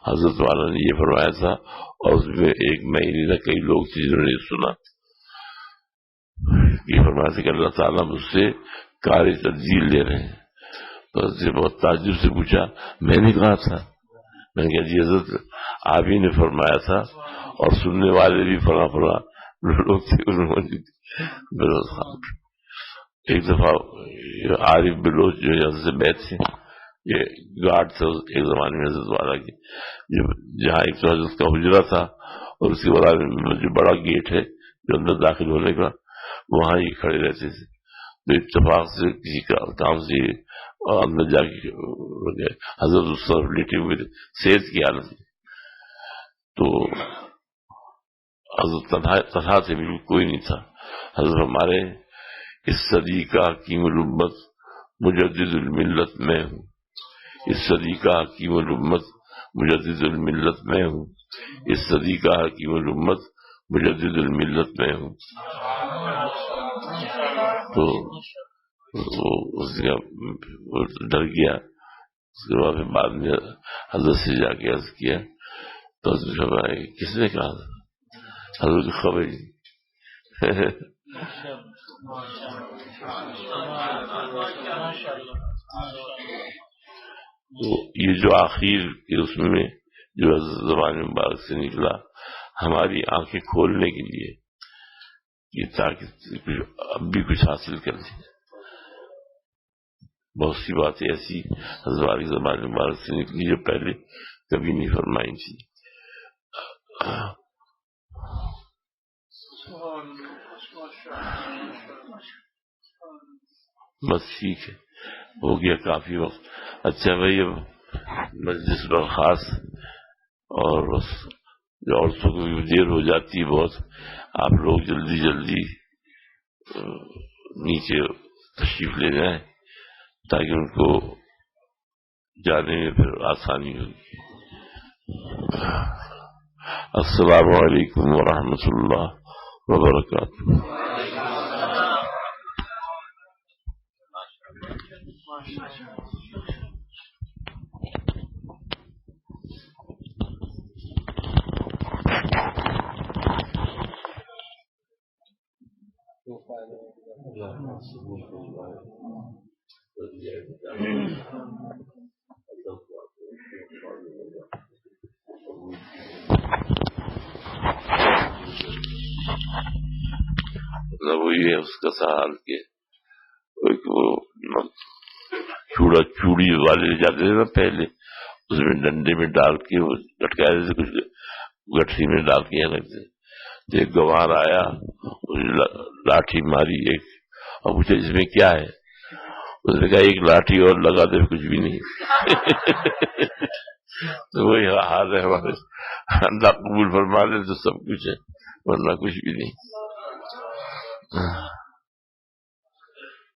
[SPEAKER 2] حضرت والا نے یہ فرمایا تھا، اور اس میں ایک میں ہی نہیں کئی لوگ تھے جنہوں نے سنا. یہ فرمایا تھا کہ اللہ تعالیٰ مجھ سے کار تجدید لے رہے ہیں. تو حضرت بہت تعجب سے پوچھا، میں نے کہا تھا؟ میں نے کہا جی حضرت آپ ہی نے فرمایا تھا، اور سننے والے بھی فلاں فلاں لوگ تھے. ایک دفعہ عارف بلوچ جو حضرت سے بیت تھے، یہ گارڈ تھا ایک زمانے میں حضرت والا کی، جہاں ایک تو حضرت کا حجرہ تھا اور اس کے بعد جو بڑا گیٹ ہے جو اندر داخل ہونے کا، وہاں ہی کھڑے رہتے تھے. تو اتفاق سے کسی کا کام سے اندر جا کے حضرت اس طرف لیٹے ہوئے تھے صحت کی حالت میں. تو حضرت تنہا سے بالکل کوئی نہیں تھا. حضرت ہمارے اس صدی کا حکیم الامت مجدد الملت میں ہوں، اس صدی کا حکیم الامت مجدد الملت میں ہوں، اس صدی کا حکیم الامت مجدد الملت میں ہوں. تو اس کا ڈر گیا. اس کے بعد میں حضرت سے جا کے عرض کیا تو حضرت کس نے کہا؟ حضرت خبر تو یہ جو آخر کے اس میں جو زبان مبارک سے نکلا ہماری آنکھیں کھولنے کے لیے یہ تاکہ اب بھی کچھ حاصل کر لیں. بہت سی باتیں ایسی حضرات کی زبان مبارک سے نکلی جو پہلے کبھی نہیں فرمائی تھی. بس ٹھیک ہے، ہو گیا کافی وقت. اچھا بھائی اب مجلس برخاست، اور بس عورتوں کو بھی دیر ہو جاتی ہے بہت. آپ لوگ جلدی جلدی نیچے تشریف لے جائیں تاکہ ان کو جانے میں پھر آسانی ہوگی. السلام علیکم ورحمۃ اللہ وبرکاتہ. وہی ہے اس کا سوال کہ چوڑی والے جاتے تھے نا پہلے، اس میں ڈنڈے میں ڈال کے وہ لٹکا دیتے، کچھ گٹھی میں ڈال کے رکھتے. ایک گوار آیا، لاٹھی ماری ایک اور پوچھا اس میں کیا ہے؟ اس نے کہا ایک لاٹھی اور لگا دے کچھ بھی نہیں. تو وہی حال ہے ہمارے. اللہ قبول فرما لے تو سب کچھ ہے، ورنہ کچھ بھی نہیں.